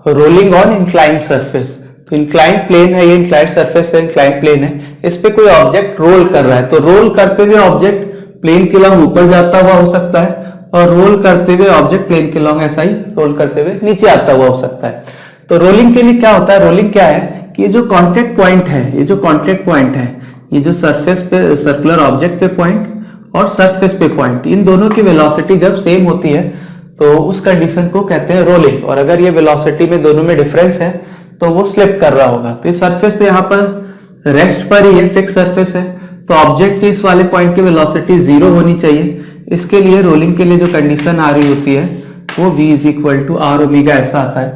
Rolling on inclined surface. तो inclined plane है, ये इंक्लाइंड सरफेस है, इंक्लाइंड प्लेन है, इस पे कोई ऑब्जेक्ट रोल कर रहा है। तो रोल करते हुए ऑब्जेक्ट प्लेन के लॉन्ग ऊपर जाता हुआ हो सकता है, और रोल करते हुए ऑब्जेक्ट प्लेन के लॉन्ग ऐसा ही रोल करते हुए नीचे आता हुआ हो सकता है। तो रोलिंग के लिए क्या होता है, रोलिंग क्या है कि ये जो कांटेक्ट पॉइंट है, ये जो कांटेक्ट पॉइंट है, ये जो सरफेस पे सर्कुलर ऑब्जेक्ट पे पॉइंट और सरफेस पे पॉइंट, इन दोनों की वेलोसिटी जब सेम होती है तो उस कंडीशन को कहते हैं रोलिंग। और अगर ये वेलोसिटी में दोनों में डिफरेंस है तो वो स्लिप कर रहा होगा। तो ये सरफेस तो यहाँ पर रेस्ट पर ही है, फिक्स सरफेस है, तो ऑब्जेक्ट के इस वाले पॉइंट की वेलोसिटी 0 होनी चाहिए। इसके लिए रोलिंग के लिए जो कंडीशन आ रही होती है वो v is equal to R omega ऐसा आता है।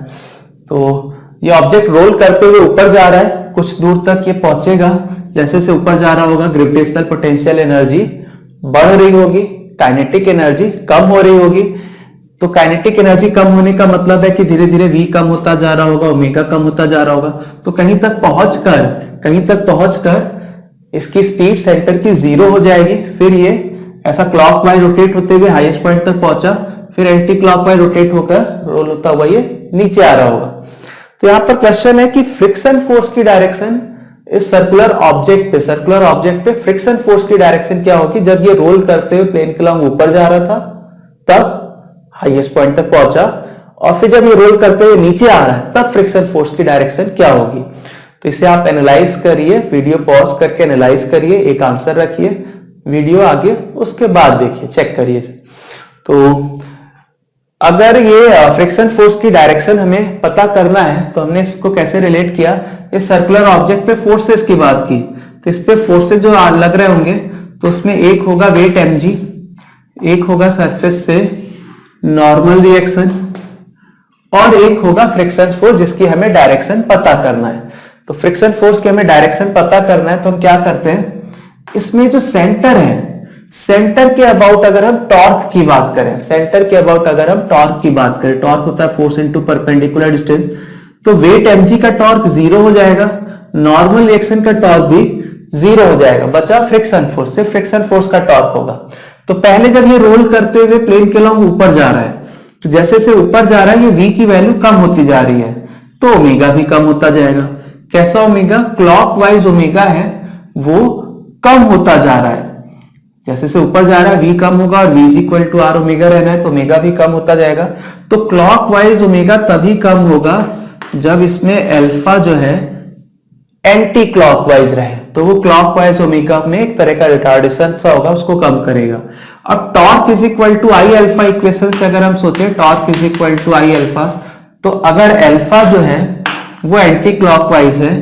तो ये ऑब्जेक्ट रोल करते हुए ऊपर जा रहा है, कुछ दूर तक ये पहुंचेगा, जैसे से ऊपर जा रहा होगा ग्रेविटेशनल पोटेंशियल एनर्जी बढ़ रही होगी, काइनेटिक एनर्जी कम हो रही होगी। तो काइनेटिक एनर्जी कम होने का मतलब है कि धीरे धीरे v कम होता जा रहा होगा, ओमेगा कम होता जा रहा होगा। तो कहीं तक पहुंचकर इसकी स्पीड सेंटर की 0 हो जाएगी, फिर ये ऐसा क्लॉकवाइज रोटेट होते हुए हाईएस्ट पॉइंट तक पहुंचा, फिर एंटी क्लॉकवाइज रोटेट होकर रोल होता हुआ ये नीचे आ रहा होगा। तो यहाँ पर क्वेश्चन है कि फ्रिक्शन फोर्स की डायरेक्शन इस सर्कुलर ऑब्जेक्ट पे फ्रिक्शन फोर्स की डायरेक्शन क्या होगी जब ये रोल करते हुए प्लेन के लॉन्ग ऊपर जा रहा था, तब हाईएस्ट पॉइंट तक पहुंचा, और फिर जब ये रोल करते हुए नीचे आ रहा है तब फ्रिक्शन फोर्स की डायरेक्शन क्या होगी। तो इसे आप एनालाइज करिए, वीडियो पॉज करके एनालाइज करिए, एक आंसर रखिए, वीडियो आगे उसके बाद देखिए, चेक करिए। तो अगर ये फ्रिक्शन फोर्स की डायरेक्शन हमें पता करना है तो हमने इसको कैसे रिलेट किया, इस सर्कुलर ऑब्जेक्ट पे फोर्सेस की बात की। तो इस पे फोर्सेस जो लग रहे होंगे तो उसमें एक होगा वेट mg, एक होगा सरफेस से नॉर्मल रिएक्शन, और एक होगा फ्रिक्शन फोर्स जिसकी हमें डायरेक्शन पता करना है। तो फ्रिक्शन फोर्स की हमें डायरेक्शन पता करना है तो हम क्या करते हैं, इसमें जो सेंटर है, सेंटर के अबाउट अगर हम टॉर्क की बात करें, टॉर्क होता है फोर्स इनटू परपेंडिकुलर डिस्टेंस, तो वेट mg का टॉर्क 0 हो जाएगा, नॉर्मल रिएक्शन का टॉर्क भी 0 हो जाएगा, बचा फ्रिक्शन फोर्स, सिर्फ फ्रिक्शन फोर्स का टॉर्क होगा। तो पहले जब ये रोल करते हुए प्लेन के लॉन्ग ऊपर जा रहा है, तो जैसे से ऊपर जा रहा है ये v की वैल्यू कम होती जा रही है, तो ओमेगा भी कम होता जाएगा। कैसा ओमेगा, क्लॉकवाइज ओमेगा है वो कम होता जा रहा है, जैसे से ऊपर जा रहा है v कम होगा, और v is equal to R omega रहना है तो ओमेगा भी कम होता जाएगा। तो क्लॉकवाइज ओमेगा तभी कम होगा जब इसमें अल्फा जो है एंटी क्लॉकवाइज रहे, तो वो क्लॉकवाइज ओमेगा में एक तरह का रिटार्डेशन सा होगा, उसको कम करेगा। अब torque is equal to I alpha equation से अगर हम सोचें, torque is equal to I alpha, तो अगर अल्फा जो है वो एंटी क्लॉकवाइज है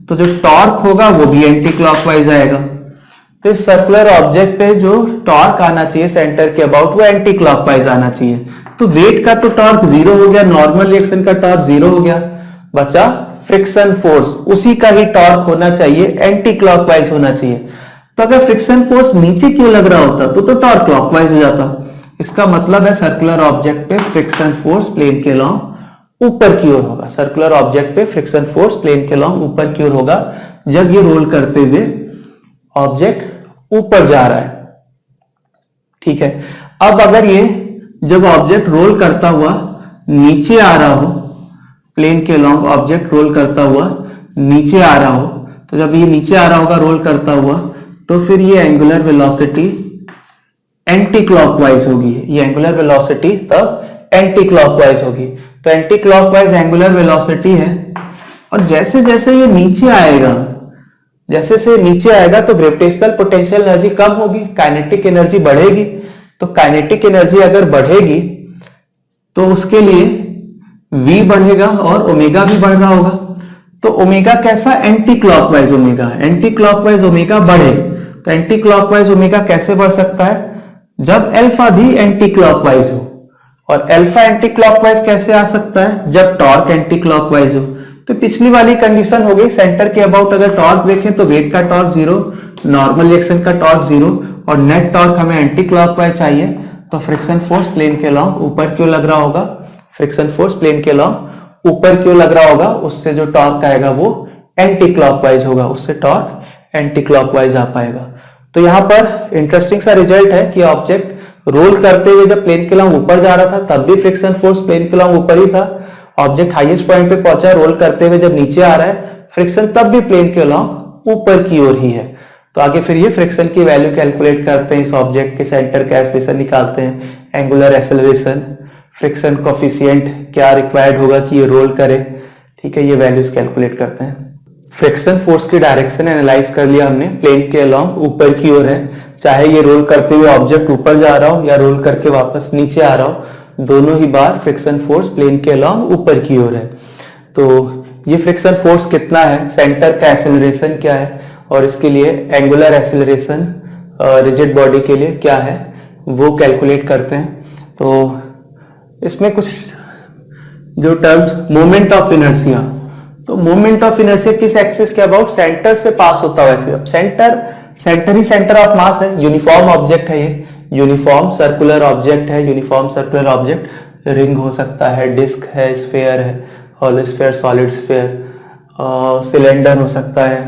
तो जो टॉर्क होगा वो भी एंटी क्लॉकवाइज आएगा। तो इस सर्कुलर ऑब्जेक्ट पे जो टॉर्क आना चाहिए सेंटर के अबाउट वो एंटी क्लॉकवाइज आना चाहिए। तो वेट का तो टॉर्क 0 हो गया, नॉर्मल रिएक्शन का टॉर्क 0 हो गया, बचा फ्रिक्शन फोर्स, उसी का ही टॉर्क होना चाहिए, एंटी क्लॉकवाइज होना चाहिए। तो अगर फ्रिक्शन फोर्स नीचे क्यों लग रहा होता तो टॉर्क क्लॉकवाइज हो जाता। इसका मतलब है सर्कुलर ऑब्जेक्ट पे फ्रिक्शन फोर्स प्लेन के लॉन्ग ऊपर की ओर होगा, सर्कुलर ऑब्जेक्ट पे फ्रिक्शन फोर्स प्लेन के लॉन्ग ऊपर की ओर होगा जब ये रोल करते हुए ऑब्जेक्ट ऊपर जा रहा है। ठीक है, अब अगर ये जब ऑब्जेक्ट रोल करता हुआ नीचे आ रहा हो, प्लेन के लॉन्ग ऑब्जेक्ट रोल करता हुआ नीचे आ रहा हो, तो जब ये नीचे आ रहा होगा रोल करता हुआ, तो फिर ये एंगुलर वेलोसिटी एंटी क्लॉकवाइज होगी, ये एंगुलर वेलोसिटी तब एंटी क्लॉकवाइज होगी। तो एंटी क्लॉकवाइज एंगुलर वेलोसिटी है, और जैसे जैसे ये नीचे आएगा, जैसे से नीचे आएगा तो ग्रेविटेशनल पोटेंशियल एनर्जी कम होगी, काइनेटिक एनर्जी बढ़ेगी। तो काइनेटिक एनर्जी अगर बढ़ेगी तो उसके लिए v बढ़ेगा और ओमेगा भी बढ़ रहा होगा। तो ओमेगा कैसा, anti clockwise omega, anti clockwise omega बढ़े। तो एंटी क्लॉकवाइज ओमेगा कैसे बढ़ सकता है, जब अल्फा भी एंटी क्लॉकवाइज हो। और अल्फा एंटी क्लॉकवाइज कैसे आ सकता है, जब टॉर्क एंटी क्लॉकवाइज हो। तो पिछली वाली कंडीशन हो गई, सेंटर के अबाउट अगर टॉर्क देखें तो वेट का टॉर्क 0, नॉर्मल रिएक्शन का टॉर्क 0, और नेट टॉर्क हमें एंटी क्लॉकवाइज चाहिए। तो फ्रिक्शन फोर्स प्लेन के लॉन्ग ऊपर क्यों लग रहा होगा, फ्रिक्शन फोर्स प्लेन के लॉन्ग ऊपर क्यों लग रहा होगा, उससे जो टॉर्क आएगा वो एंटी क्लॉकवाइज होगा, उससे टॉर्क एंटी क्लॉकवाइज आ पाएगा। तो यहाँ पर इंटरेस्टिंग सा रिजल्ट है कि ऑब्जेक्ट रोल करते हुए जब प्लेन के लॉन्ग ऊपर जा रहा था तब भी फ्रिक्शन फोर्स प्लेन के लॉन्ग ऊपर ही था, ऑब्जेक्ट हाईएस्ट पॉइंट पे पहुंचा, रोल करते हुए जब नीचे आ रहा है, फ्रिक्शन तब भी प्लेन के अलोंग ऊपर की ओर ही है। तो आगे फिर ये फ्रिक्शन की वैल्यू कैलकुलेट करते हैं, इस ऑब्जेक्ट के सेंटर का एक्सेलरेशन निकालते हैं, एंगुलर एक्सेलरेशन, फ्रिक्शन कोफिशिएंट क्या रिक्वायर्ड होगा कि ये रोल करे, ठीक है, ये वैल्यूज कैलकुलेट करते हैं। फ्रिक्शन फोर्स की डायरेक्शन एनालाइज कर लिया हमने, प्लेन के अलोंग ऊपर की ओर है, चाहे ये रोल करते हुए ऑब्जेक्ट ऊपर जा रहा हो या रोल करके वापस नीचे आ रहा हो, दोनों ही बार फ्रिक्शन फोर्स प्लेन के अलोंग ऊपर की ओर है। तो ये फ्रिक्शन फोर्स कितना है, सेंटर का एक्सेलरेशन क्या है, और इसके लिए एंगुलर एक्सेलरेशन रिजिड बॉडी के लिए क्या है वो कैलकुलेट करते हैं। तो इसमें कुछ जो टर्म्स, मोमेंट ऑफ इनर्शिया, तो मोमेंट ऑफ इनर्शिया किस एक्सिस के अबाउट, सेंटर से पास होता हुआ एक्सिस। अब सेंटर ही सेंटर ऑफ मास है, यूनिफॉर्म ऑब्जेक्ट है, ये यूनिफॉर्म सर्कुलर ऑब्जेक्ट है, यूनिफॉर्म सर्कुलर ऑब्जेक्ट, रिंग हो सकता है, डिस्क है, स्फीयर है, hollow sphere, solid sphere, cylinder हो सकता है,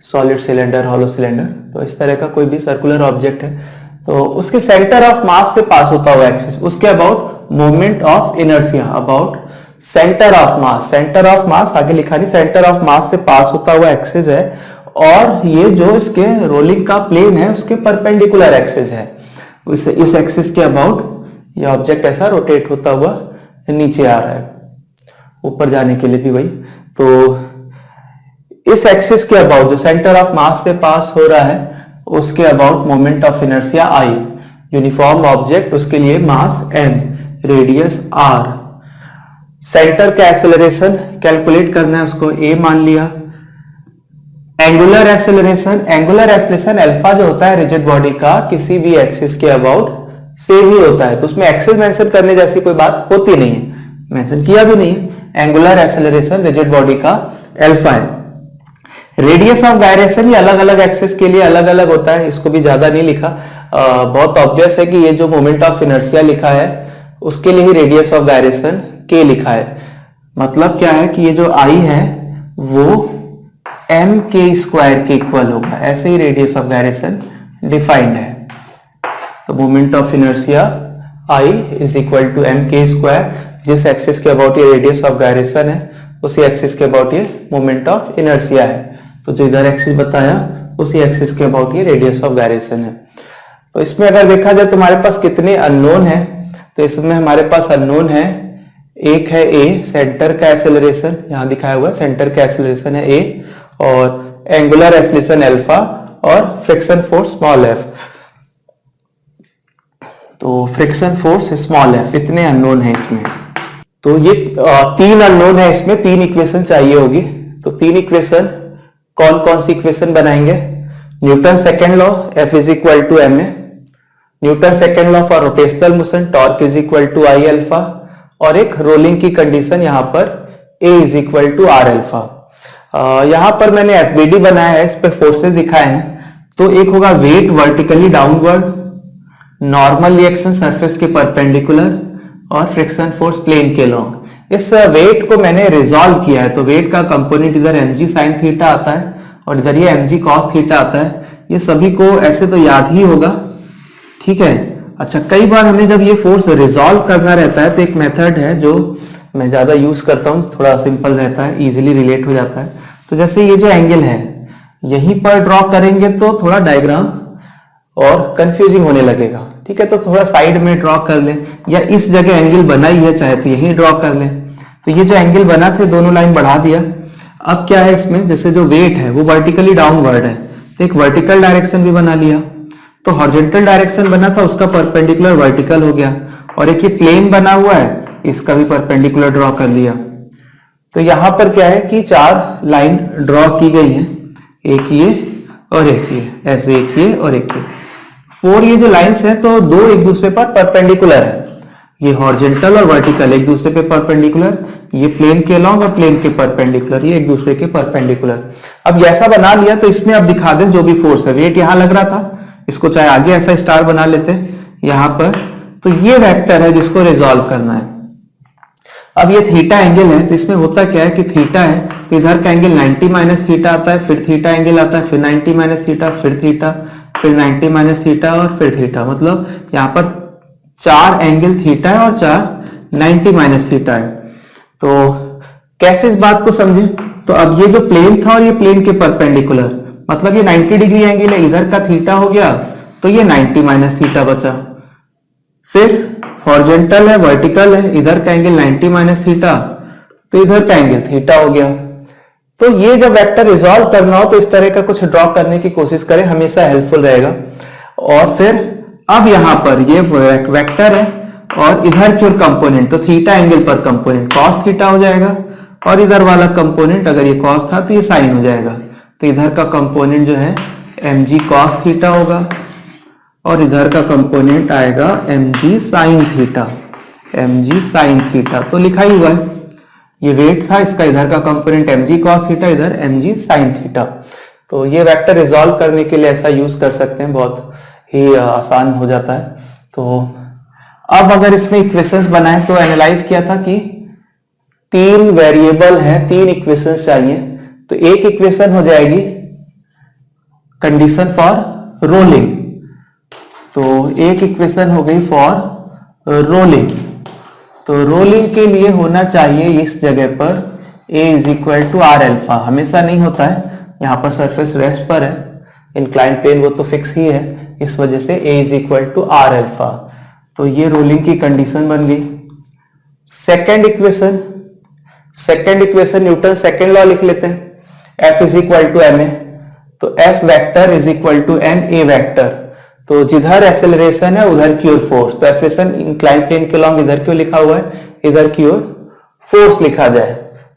सॉलिड सिलेंडर, हॉलो सिलेंडर, तो इस तरह का कोई भी सर्कुलर ऑब्जेक्ट है, तो उसके सेंटर ऑफ मास से पास होता हुआ एक्सिस, उसके about moment of inertia, about centre of mass, centre of मास आगे लिखा नहीं, सेंटर ऑफ मास से पास होता हुआ एक्सिस है, और ये जो इसके रोलिंग का प्लेन है उसके परपेंडिकुलर एक्सिस है, इस एक्सिस के अबाउट ये ऑब्जेक्ट ऐसा रोटेट होता हुआ नीचे आ रहा है, यूपर जाने के लिए भी वही। तो इस एक्सिस के अबाउट जो सेंटर ऑफ मास से पास हो रहा है उसके about moment of inertia I, uniform object, उसके लिए मास m, रेडियस r, सेंटर का एक्सेलरेशन कैलकुलेट करना है, उसको a मान लिया। एंगुलर एक्सेलरेशन अल्फा जो होता है रिजिड बॉडी का किसी भी एक्सिस के अबाउट सेम ही होता है, तो उसमें एक्सिस मेंशन करने जैसी कोई बात होती नहीं है, मेंशन किया भी नहीं है। एंगुलर एक्सेलरेशन रिजिड बॉडी का अल्फा है। रेडियस ऑफ गायरेशन ये अलग अलग एक्सिस के लिए अलग अलग होता है, इसको भी ज्यादा नहीं लिखा, बहुत ऑब्वियस है कि ये जो मोमेंट ऑफ इनर्शिया लिखा है उसके लिए ही रेडियस ऑफ गायरेशन के लिखा है। मतलब क्या है कि ये जो I है वो m के स्क्वायर के इक्वल होगा, ऐसे ही रेडियस ऑफ गायरेशन डिफाइंड है। तो moment of inertia I is equal to m के स्क्वायर, जिस एक्सिस के अबाउट ये रेडियस ऑफ गायरेशन है उसी एक्सिस के अबाउट ये मोमेंट ऑफ इनर्शिया है। तो जो इधर एक्सिस बताया उसी एक्सिस के अबाउट ये रेडियस ऑफ गायरेशन है। तो इसमें अगर देखा जाए तो हमारे पास कितने अननोन है, तो इसमें हमारे पास अननोन है, एक है a, सेंटर का एक्सेलरेशन यहां दिखाया हुआ है, सेंटर का एक्सेलरेशन है a, और एंगुलर एक्सेलरेशन अल्फा, और फ्रिक्शन फोर्स स्मॉल f। तो फ्रिक्शन फोर्स स्मॉल f, इतने अननोन है इसमें। तो ये तीन अननोन है, इसमें तीन इक्वेशन चाहिए होगी। तो तीन इक्वेशन कौन कौन सी इक्वेशन बनाएंगे, Newton second law F is equal to ma, Newton second law for rotational motion torque is equal to I alpha, और एक रोलिंग की कंडीशन यहां पर A is equal to R alpha. यहां पर मैंने FBD बनाया है, इस पे फोर्सेस दिखाए हैं। तो एक होगा weight vertically downward, normal reaction surface के परपेंडिकुलर, और फ्रिक्शन फोर्स प्लेन के लॉन्ग। इस वेट को मैंने रिजॉल्व किया है, तो वेट का कंपोनेंट इधर mg sin थीटा आता है और इधर ये mg cos थीटा आता है। ये सभी को ऐसे तो याद ही होगा, ठीक है। अच्छा, कई बार हमें जब ये फोर्स रिजॉल्व करना रहता है तो एक मेथड है जो मैं ज्यादा यूज करता हूँ, थोड़ा सिंपल रहता है, इजिली रिलेट हो जाता है। तो जैसे ये जो एंगल है यहीं पर ड्रॉ करेंगे तो थोड़ा डायग्राम और कंफ्यूजिंग होने लगेगा, ठीक है। तो थोड़ा साइड में ड्रॉ कर लें, या इस जगह एंगल बना ही है चाहे तो यहीं ड्रॉ कर लें। तो ये जो एंगल बना थे दोनों लाइन बढ़ा दिया। अब क्या है इसमें, जैसे जो वेट है वो वर्टिकली डाउनवर्ड है, तो एक वर्टिकल डायरेक्शन भी बना लिया। तो हॉरिजॉन्टल डायरेक्शन बना था उसका परपेंडिकुलर वर्टिकल हो गया, और एक ये प्लेन बना हुआ है इसका भी परपेंडिकुलर ड्रॉ कर लिया। तो यहां पर क्या है कि चार लाइन ड्रॉ की गई है, एक ये और एक ये, ऐसे एक ये और एक ये, फोर ये जो लाइंस हैं तो दो एक दूसरे पर परपेंडिकुलर है, ये हॉरिजॉन्टल और वर्टिकल एक दूसरे पे परपेंडिकुलर, ये प्लेन के लॉन्ग और प्लेन के परपेंडिकुलर, ये एक दूसरे के परपेंडिकुलर। अब ऐसा बना लिया तो इसमें अब दिखा दें जो भी फोर्स है, वेट यहां लग रहा था, इसको चाहे आगे ऐसा स्टार बना लेते यहां पर, तो ये वेक्टर है जिसको रिजॉल्व करना है। अब ये थीटा एंगल है, तो इसमें होता क्या है कि थीटा है तो इधर का एंगल 90 माइनस थीटा आता है, फिर थीटा एंगल आता है, फिर 90 माइनस थीटा, फिर थीटा, फिर 90 माइनस थीटा और फिर थीटा। मतलब यहाँ पर चार एंगल थीटा है और चार 90 माइनस थीटा है। तो कैसे इस बात को समझे, तो अब ये जो प्लेन था और ये प्लेन के परपेंडिकुलर, मतलब ये 90 डिग्री एंगल है, इधर का थीटा हो गया तो ये 90 माइनस थीटा बचा। फिर हॉरिजॉन्टल है वर्टिकल है, इधर का एंगल 90 माइनस थीटा, तो इधर का एंगल थीटा हो गया। तो ये जब वेक्टर रिजॉल्व करना हो तो इस तरह का कुछ ड्रॉ करने की कोशिश करें, हमेशा हेल्पफुल रहेगा। और फिर अब यहां पर ये वेक्टर है और इधर की ओर कंपोनेंट, तो थीटा एंगल पर कंपोनेंट कॉस थीटा हो जाएगा, और इधर वाला कंपोनेंट अगर ये कॉस था तो ये साइन हो जाएगा। तो इधर का कंपोनेंट जो है mg cos थीटा होगा और इधर का कंपोनेंट आएगा mg sin theta, mg sin theta. तो लिखा ही हुआ है, ये वेट था इसका, इधर का कंपोनेंट mg cos थीटा, इधर mg sin थीटा। तो ये वेक्टर रिजॉल्व करने के लिए ऐसा यूज कर सकते हैं, बहुत ही आसान हो जाता है। तो अब अगर इसमें इक्वेशंस बनाए तो एनालाइज किया था कि 3 वेरिएबल हैं, 3 इक्वेशंस चाहिए, तो एक इक्वेशन हो जाएगी कंडीशन फॉर रोलिंग, तो एक इक्वेशन हो गई फॉर रोलिंग। तो रोलिंग के लिए होना चाहिए इस जगह पर a is equal to R alpha, हमेशा नहीं होता है, यहां पर सरफेस रेस्ट पर है, इंक्लाइंड प्लेन वो तो फिक्स ही है, इस वजह से a is equal to R alpha. तो ये रोलिंग की कंडीशन बन गई। Second equation Newton second law लिख लेते हैं, F is equal to M A, तो F vector is equal to M A vector. तो जिधर एक्सेलरेशन है उधर की ओर फोर्स, तो एक्सेलरेशन इंक्लाइंड प्लेन के लॉन्ग इधर की ओर लिखा हुआ है, इधर की ओर फोर्स लिखा जाए।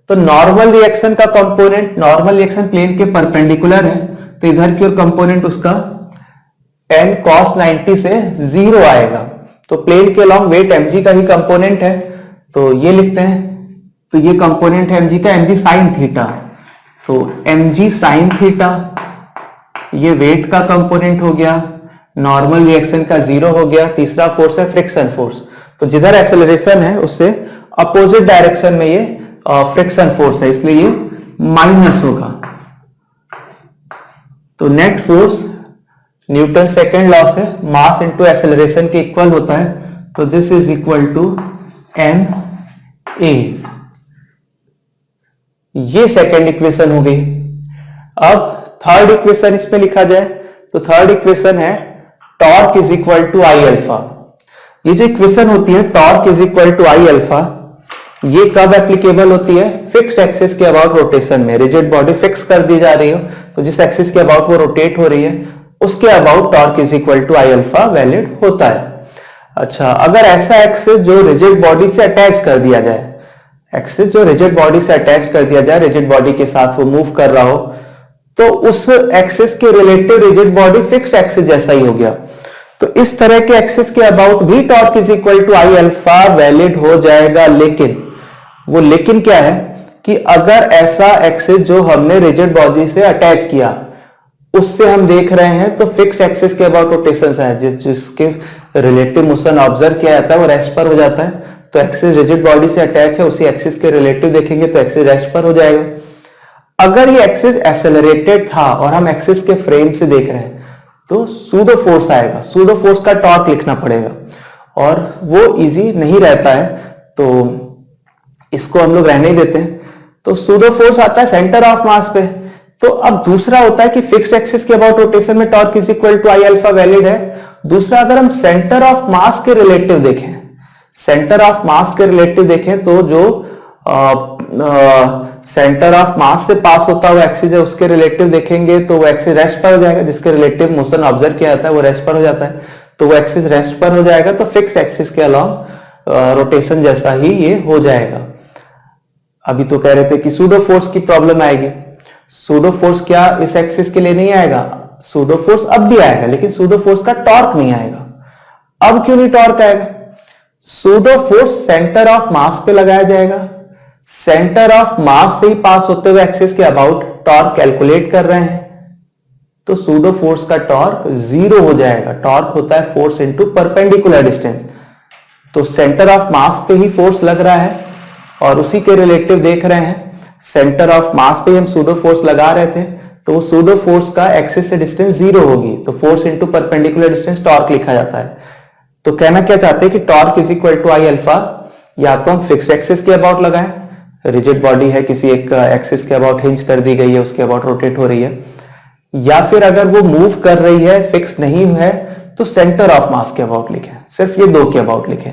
तो नॉर्मल रिएक्शन का कंपोनेंट, नॉर्मल रिएक्शन प्लेन के परपेंडिकुलर है, तो इधर की ओर कंपोनेंट उसका n cos 90 से 0 आएगा। तो प्लेन के लॉन्ग वेट mg का ही कंपोनेंट है, तो ये लिखते हैं, तो ये कंपोनेंट है mg का, mg sin थीटा, तो mg sin थीटा ये वेट का कंपोनेंट हो गया, नॉर्मल रिएक्शन का 0 हो गया। तीसरा फोर्स है फ्रिक्शन फोर्स, तो जिधर एक्सेलरेशन है उससे अपोजिट डायरेक्शन में ये फ्रिक्शन फोर्स है, इसलिए ये माइनस होगा। तो net force Newton second law से मास इनटू एक्सेलरेशन के इक्वल होता है, तो this is equal to M A. ये सेकेंड इक्वेशन हो गई। अब थर्ड इक्वेशन इस पे लिखा जाए, तो थर्ड इक्वेशन है torque is equal to I alpha. ये जो इक्वेशन होती है torque is equal to I alpha, ये कब एप्लीकेबल होती है? फिक्स्ड एक्सिस के अबाउट रोटेशन में। रिजिड बॉडी फिक्स कर दी जा रही हो, तो जिस एक्सिस के अबाउट वो रोटेट हो रही है उसके about torque is equal to I alpha valid होता है। अच्छा, अगर ऐसा एक्सिस जो रिजिड बॉडी से अटैच कर दिया जाए, एक्सिस जो रिजिड बॉडी से अटैच कर दिया जाए, रिजिड बॉडी के साथ वो मूव कर रहा हो, तो उस एक्सिस के relative rigid body fixed axis जैसा ही हो गया। तो इस तरह के एक्सिस के अबाउट भी torque is equal to I alpha valid हो जाएगा। लेकिन वो लेकिन क्या है कि अगर ऐसा एक्सिस जो हमने रिजिड बॉडी से अटैच किया उससे हम देख रहे हैं तो फिक्स्ड एक्सिस के अबाउट रोटेशन है, जिसके रिलेटिव मोशन ऑब्जर्व किया जाता है वो रेस्ट पर हो जाता है। तो एक्सिस रिजिड बॉडी से अटैच है, उसी एक्सिस के रिलेटिव देखेंगे तो एक्सिस रेस्ट पर हो जाएगा। अगर ये एक्सिस एक्सेलरेटेड था और हम एक्सिस के फ्रेम से देख रहे हैं तो सूडो फोर्स आएगा, सूडो फोर्स का टॉर्क लिखना पड़ेगा और वो इजी नहीं रहता है, तो इसको हम लोग रहने ही देते हैं। तो सूडो फोर्स आता है सेंटर ऑफ मास पे। तो अब दूसरा होता है कि फिक्स्ड एक्सिस के अबाउट रोटेशन में torque is equal to I alpha valid है। दूसरा, अगर हम सेंटर ऑफ मास के रिलेटिव देखें, सेंटर ऑफ मास के रिलेटिव देखें तो जो सेंटर ऑफ मास से पास होता हुआ एक्सिस है उसके रिलेटिव देखेंगे तो वो एक्सिस रेस्ट पर हो जाएगा, जिसके रिलेटिव मोशन ऑब्जर्व किया जाता है वो रेस्ट पर हो जाता है, तो वो एक्सिस रेस्ट पर हो जाएगा। तो फिक्स्ड एक्सिस के अलॉन्ग रोटेशन जैसा ही ये हो जाएगा। अभी तो कह रहे थे कि सूडो फोर्स की प्रॉब्लम आएगी। सूडो फोर्स क्या इस एक्सिस के लिए नहीं आएगा? सूडो फोर्स अब भी आएगा, लेकिन सूडो फोर्स का टॉर्क नहीं आएगा। अब क्यों नहीं टॉर्क आएगा? सूडो फोर्स सेंटर ऑफ मास पे लगाया जाएगा, सेंटर ऑफ मास से ही पास होते हुए एक्सिस के अबाउट टॉर्क कैलकुलेट कर रहे हैं, तो सूडो फोर्स का टॉर्क 0 हो जाएगा। टॉर्क होता है फोर्स इनटू परपेंडिकुलर डिस्टेंस, तो सेंटर ऑफ मास पे ही फोर्स लग रहा है और उसी के रिलेटिव देख रहे हैं। सेंटर ऑफ मास पे हम सूडो फोर्स लगा रहे थे, तो वो सूडो फोर्स का एक्सिस से डिस्टेंस 0 होगी, तो force into perpendicular distance torque लिखा जाता है। तो कहना क्या चाहते हैं कि torque is equal to I alpha, या तो हम फिक्स एक्सिस के अबाउट लगाएं रिजिड बॉडी है, किसी एक एक्सिस के अबाउट हिंज कर दी गई है, उसके अबाउट रोटेट हो रही है, या फिर अगर वो मूव कर रही है, फिक्स नहीं है, तो सेंटर ऑफ मास के अबाउट लिखें। सिर्फ ये दो के अबाउट लिखें,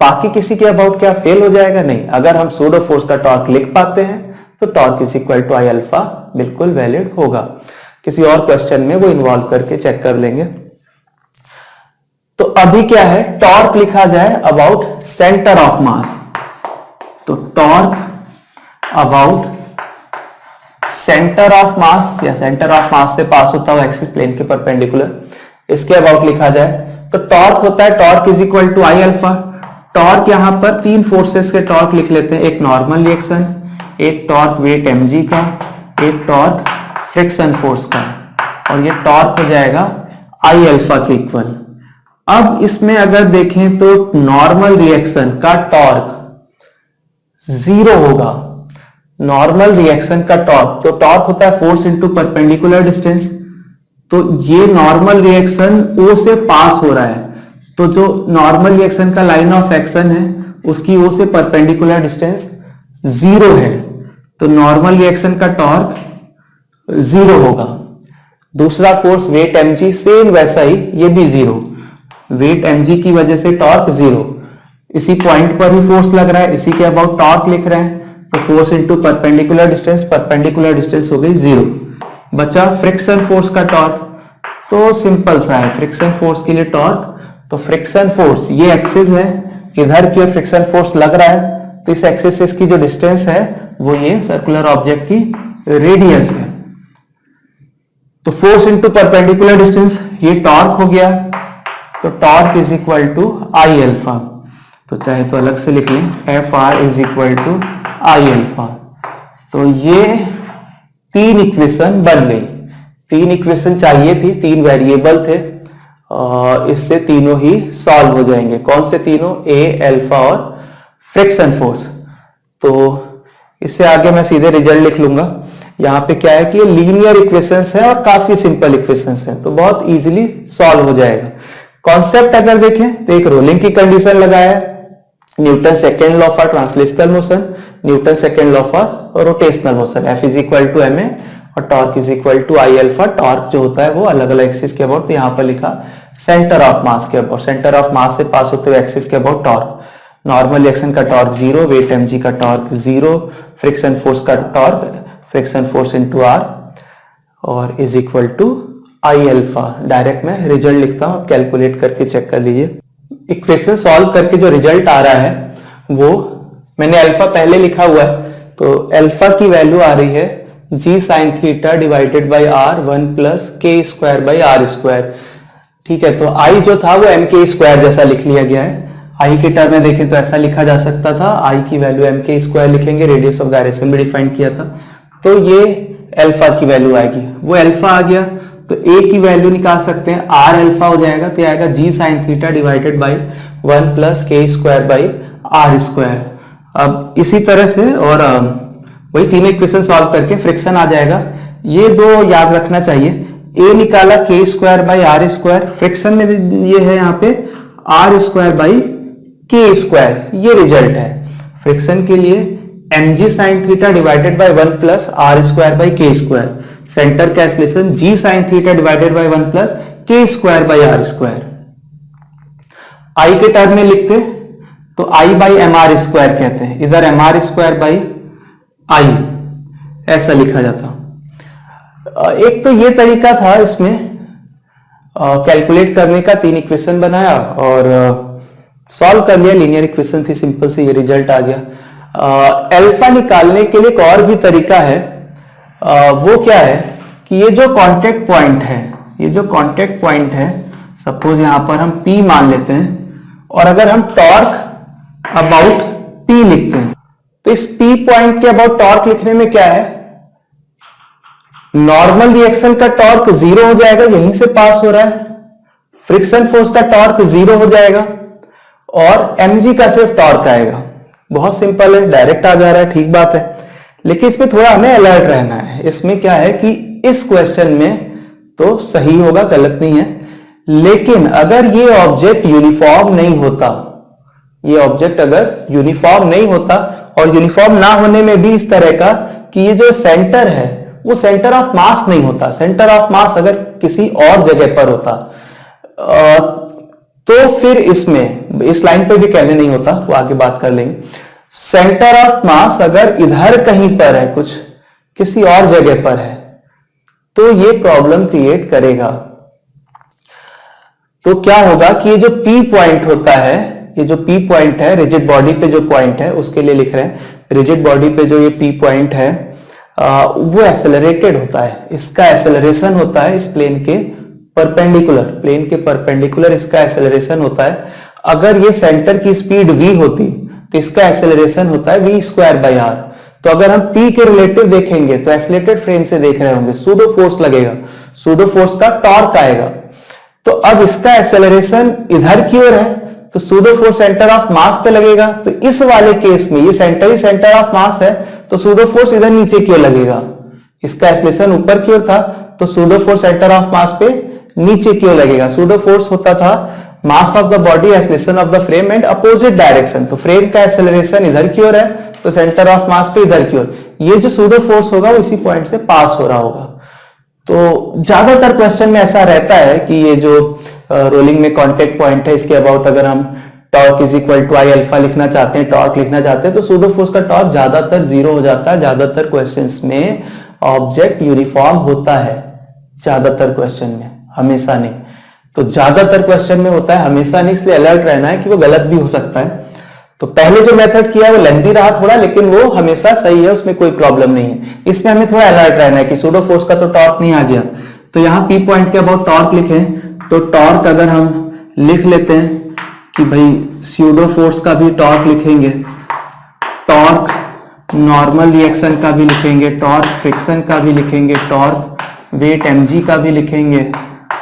बाकी किसी के अबाउट क्या फेल हो जाएगा? नहीं। अगर हम सूडो फोर्स का टॉर्क लिख पाते हैं तो torque is equal to I alpha बिल्कुल वैलिड होगा। किसी और क्वेश्चन में वो इन्वॉल्व करके चेक कर लेंगे। तो अभी क्या है, टॉर्क लिखा जाए अबाउट सेंटर ऑफ मास, तो torque about centre of mass या सेंटर ऑफ मास से पास होता हुआ एक्सिस प्लेन के परपेंडिकुलर, इसके अबाउट लिखा जाए तो टॉर्क होता है torque is equal to I alpha. Torque यहां पर तीन फोर्सेस के टॉर्क लिख लेते हैं, एक नॉर्मल रिएक्शन, एक टॉर्क वेट mg का, एक टॉर्क फ्रिक्शन फोर्स का, और ये टॉर्क हो जाएगा आई अल्फा के इक्वल। अब इसमें अगर देखें तो नॉर्मल रिएक्शन का टॉर्क 0 होगा। नॉर्मल रिएक्शन का टॉर्क, तो टॉर्क होता है फोर्स इनटू परपेंडिकुलर डिस्टेंस, तो ये नॉर्मल रिएक्शन O से पास हो रहा है, तो जो नॉर्मल रिएक्शन का लाइन ऑफ एक्शन है उसकी O से परपेंडिकुलर डिस्टेंस 0 है, तो नॉर्मल रिएक्शन का टॉर्क 0 होगा। दूसरा फोर्स वेट mg, सेम वैसा ही, ये भी 0, वेट mg की वजह से टॉर्क 0, इसी पॉइंट पर ही फोर्स लग रहा है, इसी के अबाउट टॉर्क लिख रहे हैं, तो फोर्स इनटू परपेंडिकुलर डिस्टेंस हो गई 0। बचा फ्रिक्शन फोर्स का टॉर्क, तो सिंपल सा है, फ्रिक्शन फोर्स के लिए टॉर्क, तो फ्रिक्शन फोर्स ये एक्सिस है, इधर की ओर फ्रिक्शन फोर्स लग रहा है, तो इस एक्सिस से इसकी जो डिस्टेंस है वो ये सर्कुलर ऑब्जेक्ट की रेडियस है, तो फोर्स इनटू परपेंडिकुलर डिस्टेंस ये टॉर्क हो गया, तो torque is equal to I alpha, तो चाहे तो अलग से लिख लें, F R is equal to I alpha. तो ये तीन इक्वेशन बन गई, तीन इक्वेशन चाहिए थी, तीन वेरिएबल थे, इससे तीनों ही सॉल्व हो जाएंगे। कौन से तीनों? ए, अल्फा और फ्रिक्शन फोर्स। तो इससे आगे मैं सीधे रिजल्ट लिख लूंगा। यहाँ पे क्या है कि ये लीनियर इक्वेशंस है और काफी सिंपल इक्वेशंस है, तो बहुत इजीली सॉल्व हो जाएगा। कॉन्सेप्ट अगर देखें तो एक रोलिंग की कंडीशन लगाया है, Newton second law for translational motion, Newton second law for rotational motion, F is equal to M a और torque is equal to I alpha. Torque जो होता है वो अलग अलग एक्सिस के अबाउट, तो यहाँ पर लिखा सेंटर ऑफ मास के अबाउट, सेंटर ऑफ मास से पास होते हुए एक्सिस के अबाउट टॉर्क, नॉर्मल रिएक्शन का टॉर्क 0, वेट mg का टॉर्क 0, फ्रिक्शन फोर्स का torque friction force into r और is equal to I alpha. Direct मैं रिजल्ट लिखता हूं, कैलकुलेट करके चेक कर लीजिए। इक्वेशन सॉल्व करके जो रिजल्ट आ रहा है वो मैंने अल्फा पहले लिखा हुआ है, तो अल्फा की वैल्यू आ रही है g sin theta divided by r 1 plus के स्क्वायर बाई आर स्क्वायर। ठीक है, तो i जो था वो m के स्क्वायर जैसा लिख लिया गया है। i के टर्म में देखें तो ऐसा लिखा जा सकता था, i की वैल्यू m के स्क्वायर लिखेंगे, रेडियस ऑफ गायरेशन भी डिफाइन किया था, तो ये अल्फा की वैल्यू आएगी, वो अल्फा आ गया। तो a की वैल्यू निकाल सकते हैं, r अल्फा हो जाएगा, तो आएगा g sin theta divided by 1 plus के स्क्वायर बाई आर स्क्वायर। अब इसी तरह से और वही तीन इक्वेशन सॉल्व करके फ्रिक्शन आ जाएगा। ये दो याद रखना चाहिए, a निकाला K square by are square, friction में ये है यहाँ पे R square by K square, ये रिजल्ट है। फ्रिक्शन के लिए mg sin theta divided by 1 plus R square by K square, centre cancellation g sin theta divided by 1 plus के square by are square. i के term में लिखते तो i by M R square कहते हैं, इधर m are square by i ऐसा लिखा जाता। एक तो ये तरीका था इसमें कैलकुलेट करने का, तीन इक्वेशन बनाया और सॉल्व कर लिया, लीनियर इक्वेशन थी सिंपल सी, ये रिजल्ट आ गया। अल्फा निकालने के लिए एक और भी तरीका है, वो क्या है कि ये जो कांटेक्ट पॉइंट है, ये जो कांटेक्ट पॉइंट है, सपोज यहां पर हम P मान लेते हैं, और अगर हम टॉर्क अबाउट P लिखते हैं, तो इस P पॉइंट के अबाउट टॉर्क लिखने में क्या है, नॉर्मल रिएक्शन का टॉर्क 0 हो जाएगा, यहीं से पास हो रहा है, फ्रिक्शन फोर्स का टॉर्क 0 हो जाएगा और mg का सिर्फ टॉर्क आएगा। बहुत सिंपल है, डायरेक्ट आ जा रहा है, ठीक बात है, लेकिन इसमें थोड़ा हमें अलर्ट रहना है। इसमें क्या है कि इस क्वेश्चन में तो सही होगा, गलत नहीं है, लेकिन अगर ये ऑब्जेक्ट यूनिफॉर्म नहीं होता, ये ऑब्जेक्ट अगर यूनिफॉर्म नहीं होता और यूनिफॉर्म ना होने में भी इस तरह का कि ये जो सेंटर है वो सेंटर ऑफ मास नहीं होता। सेंटर ऑफ मास अगर किसी और जगह पर होता तो फिर इसमें इस लाइन पे भी कहने नहीं होता, वो आगे बात कर लेंगे। सेंटर ऑफ मास अगर इधर कहीं पर है, कुछ किसी और जगह पर है, तो ये प्रॉब्लम क्रिएट करेगा। तो क्या होगा कि ये जो P पॉइंट होता है, ये जो P पॉइंट है रिजिड बॉडी पे जो पॉइंट है उसके लिए लिख रहे हैं, रिजिड बॉडी पे जो ये P पॉइंट है वो एक्सेलरेटेड होता है। इसका एक्सेलरेशन होता है इस प्लेन के परपेंडिकुलर, प्लेन के परपेंडिकुलर इसका एक्सेलरेशन होता है। अगर ये सेंटर की स्पीड v होती तो इसका एक्सेलरेशन होता है v²/r। तो अगर हम P के रिलेटिव देखेंगे तो एक्सेलरेटेड फ्रेम से देख रहे होंगे, सूडो फोर्स लगेगा, सूडो फोर्स का टॉर्क आएगा। तो अब इसका एक्सेलरेशन इधर की ओर है तो सूडो फोर्स सेंटर ऑफ मास पे लगेगा। तो इस वाले केस में ये सेंटर ही सेंटर ऑफ मास है तो सूडो फोर्स इधर नीचे की ओर लगेगा। इसका एक्सेलरेशन ऊपर की ओर था तो सूडो फोर्स सेंटर ऑफ मास पे नीचे की ओर लगेगा। सूडो फोर्स होता था mass of the body, acceleration of the frame and opposite direction. तो फ्रेम का एक्सेलरेशन इधर की ओर है तो सेंटर ऑफ मास पे इधर की ओर। ये जो सूडो फोर्स होगा वो इसी पॉइंट से पास हो रहा होगा। तो ज्यादातर क्वेश्चन में ऐसा रहता है कि ये जो रोलिंग में कांटेक्ट पॉइंट है इसके अबाउट अगर हम torque is equal to I alpha लिखना चाहते हैं, टॉर्क लिखना चाहते हैं, तो सूडो फोर्स का टॉर्क ज्यादातर 0 हो जाता है। ज्यादातर क्वेश्चंस में ऑब्जेक्ट यूनिफॉर्म होता है, ज्यादातर क्वेश्चन में, हमेशा नहीं। तो ज्यादातर क्वेश्चन में होता है, हमेशा नहीं, इसलिए अलर्ट रहना है कि वो गलत भी हो सकता है। तो पहले जो मेथड किया है वो लेंथी रहा थोड़ा, लेकिन वो हमेशा सही है, उसमें कोई प्रॉब्लम नहीं है। इसमें हमें थोड़ा अलर्ट रहना है कि सूडो फोर्स का तो टॉर्क नहीं आ गया। तो यहाँ P पॉइंट के अबाउट टॉर्क लिखें तो टॉर्क अगर हम लिख लेते हैं कि भाई सूडो फोर्स का भी टॉर्क लिखेंगे, टॉर्क नॉर्मल रिएक्शन का भी लिखेंगे, टॉर्क फ्रिक्शन का भी लिखेंगे, टॉर्क वेट mg का भी लिखेंगे,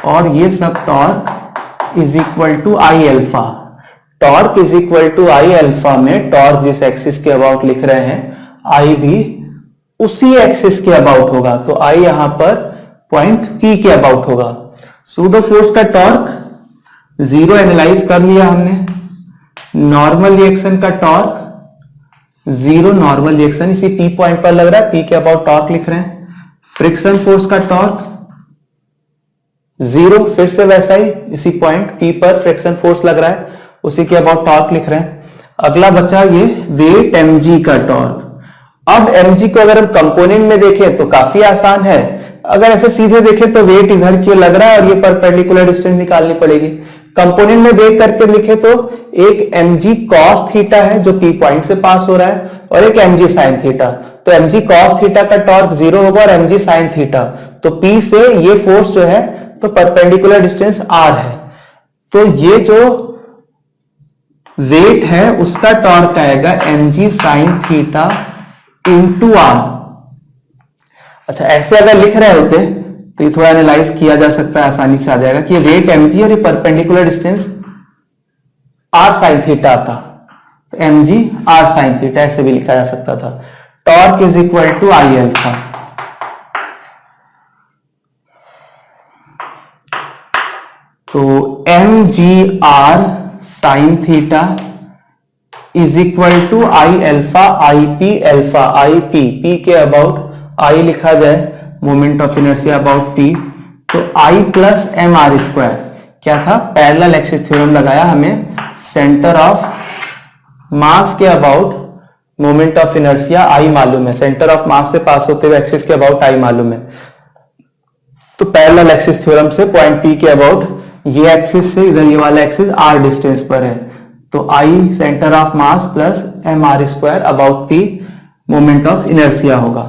और ये सब torque is equal to I alpha. Torque is equal to I alpha में टॉर्क जिस एक्सिस के अबाउट लिख रहे हैं, आई भी उसी एक्सिस के अबाउट होगा। तो आई यहां पर पॉइंट P के अबाउट होगा। सूडो फोर्स का टॉर्क 0 एनालाइज कर लिया हमने, नॉर्मल रिएक्शन का टॉर्क 0, नॉर्मल रिएक्शन इसी P पॉइंट पर लग रहा है, P के अबाउट टॉर्क लिख रहे हैं। फ्रिक्शन फोर्स का टॉर्क 0, फिर से वैसा ही इसी पॉइंट P पर फ्रिक्शन फोर्स लग रहा है, उसी के अबाउट टॉर्क लिख रहे हैं। अगला बचा ये वेट mg का टॉर्क। अब mg को अगर हम कंपोनेंट में देखें तो काफी आसान है। अगर ऐसे सीधे देखें तो वेट इधर क्यों लग रहा है और ये परपेंडिकुलर डिस्टेंस निकालनी पड़ेगी। कंपोनेंट में देख करके लिखे तो एक mg cos थीटा है जो P पॉइंट से पास हो रहा है, और एक mg sin थीटा। तो mg cos थीटा का टॉर्क 0 होगा और mg sin थीटा, तो P से ये फोर्स जो है तो परपेंडिकुलर डिस्टेंस r है। तो ये जो वेट है उसका टॉर्क आएगा mg sin theta into r। अच्छा, ऐसे अगर लिख रहे होते तो ये थोड़ा एनालाइज किया जा सकता है, आसानी से आ जाएगा कि ये वेट mg और ये perpendicular distance r sin theta आता, तो mg r sin थीटा ऐसे भी लिखा जा सकता था। Torque is equal to I alpha. तो mg r sin theta is equal to I alpha, I P alpha, I P, P के अबाउट आई लिखा जाए, moment of inertia about T, तो I plus M R square. क्या था, parallel axis theorem लगाया, हमें centre of mass के about moment of inertia I मालूम है, सेंटर ऑफ मास से पास होते हुए एक्सिस के अबाउट आई मालूम है। तो पैरेलल एक्सिस थ्योरम से पॉइंट पी के अबाउट ये एक्सिस से इधर ये वाला एक्सिस आर डिस्टेंस पर है, तो I centre of mass plus M R square about T moment of inertia होगा।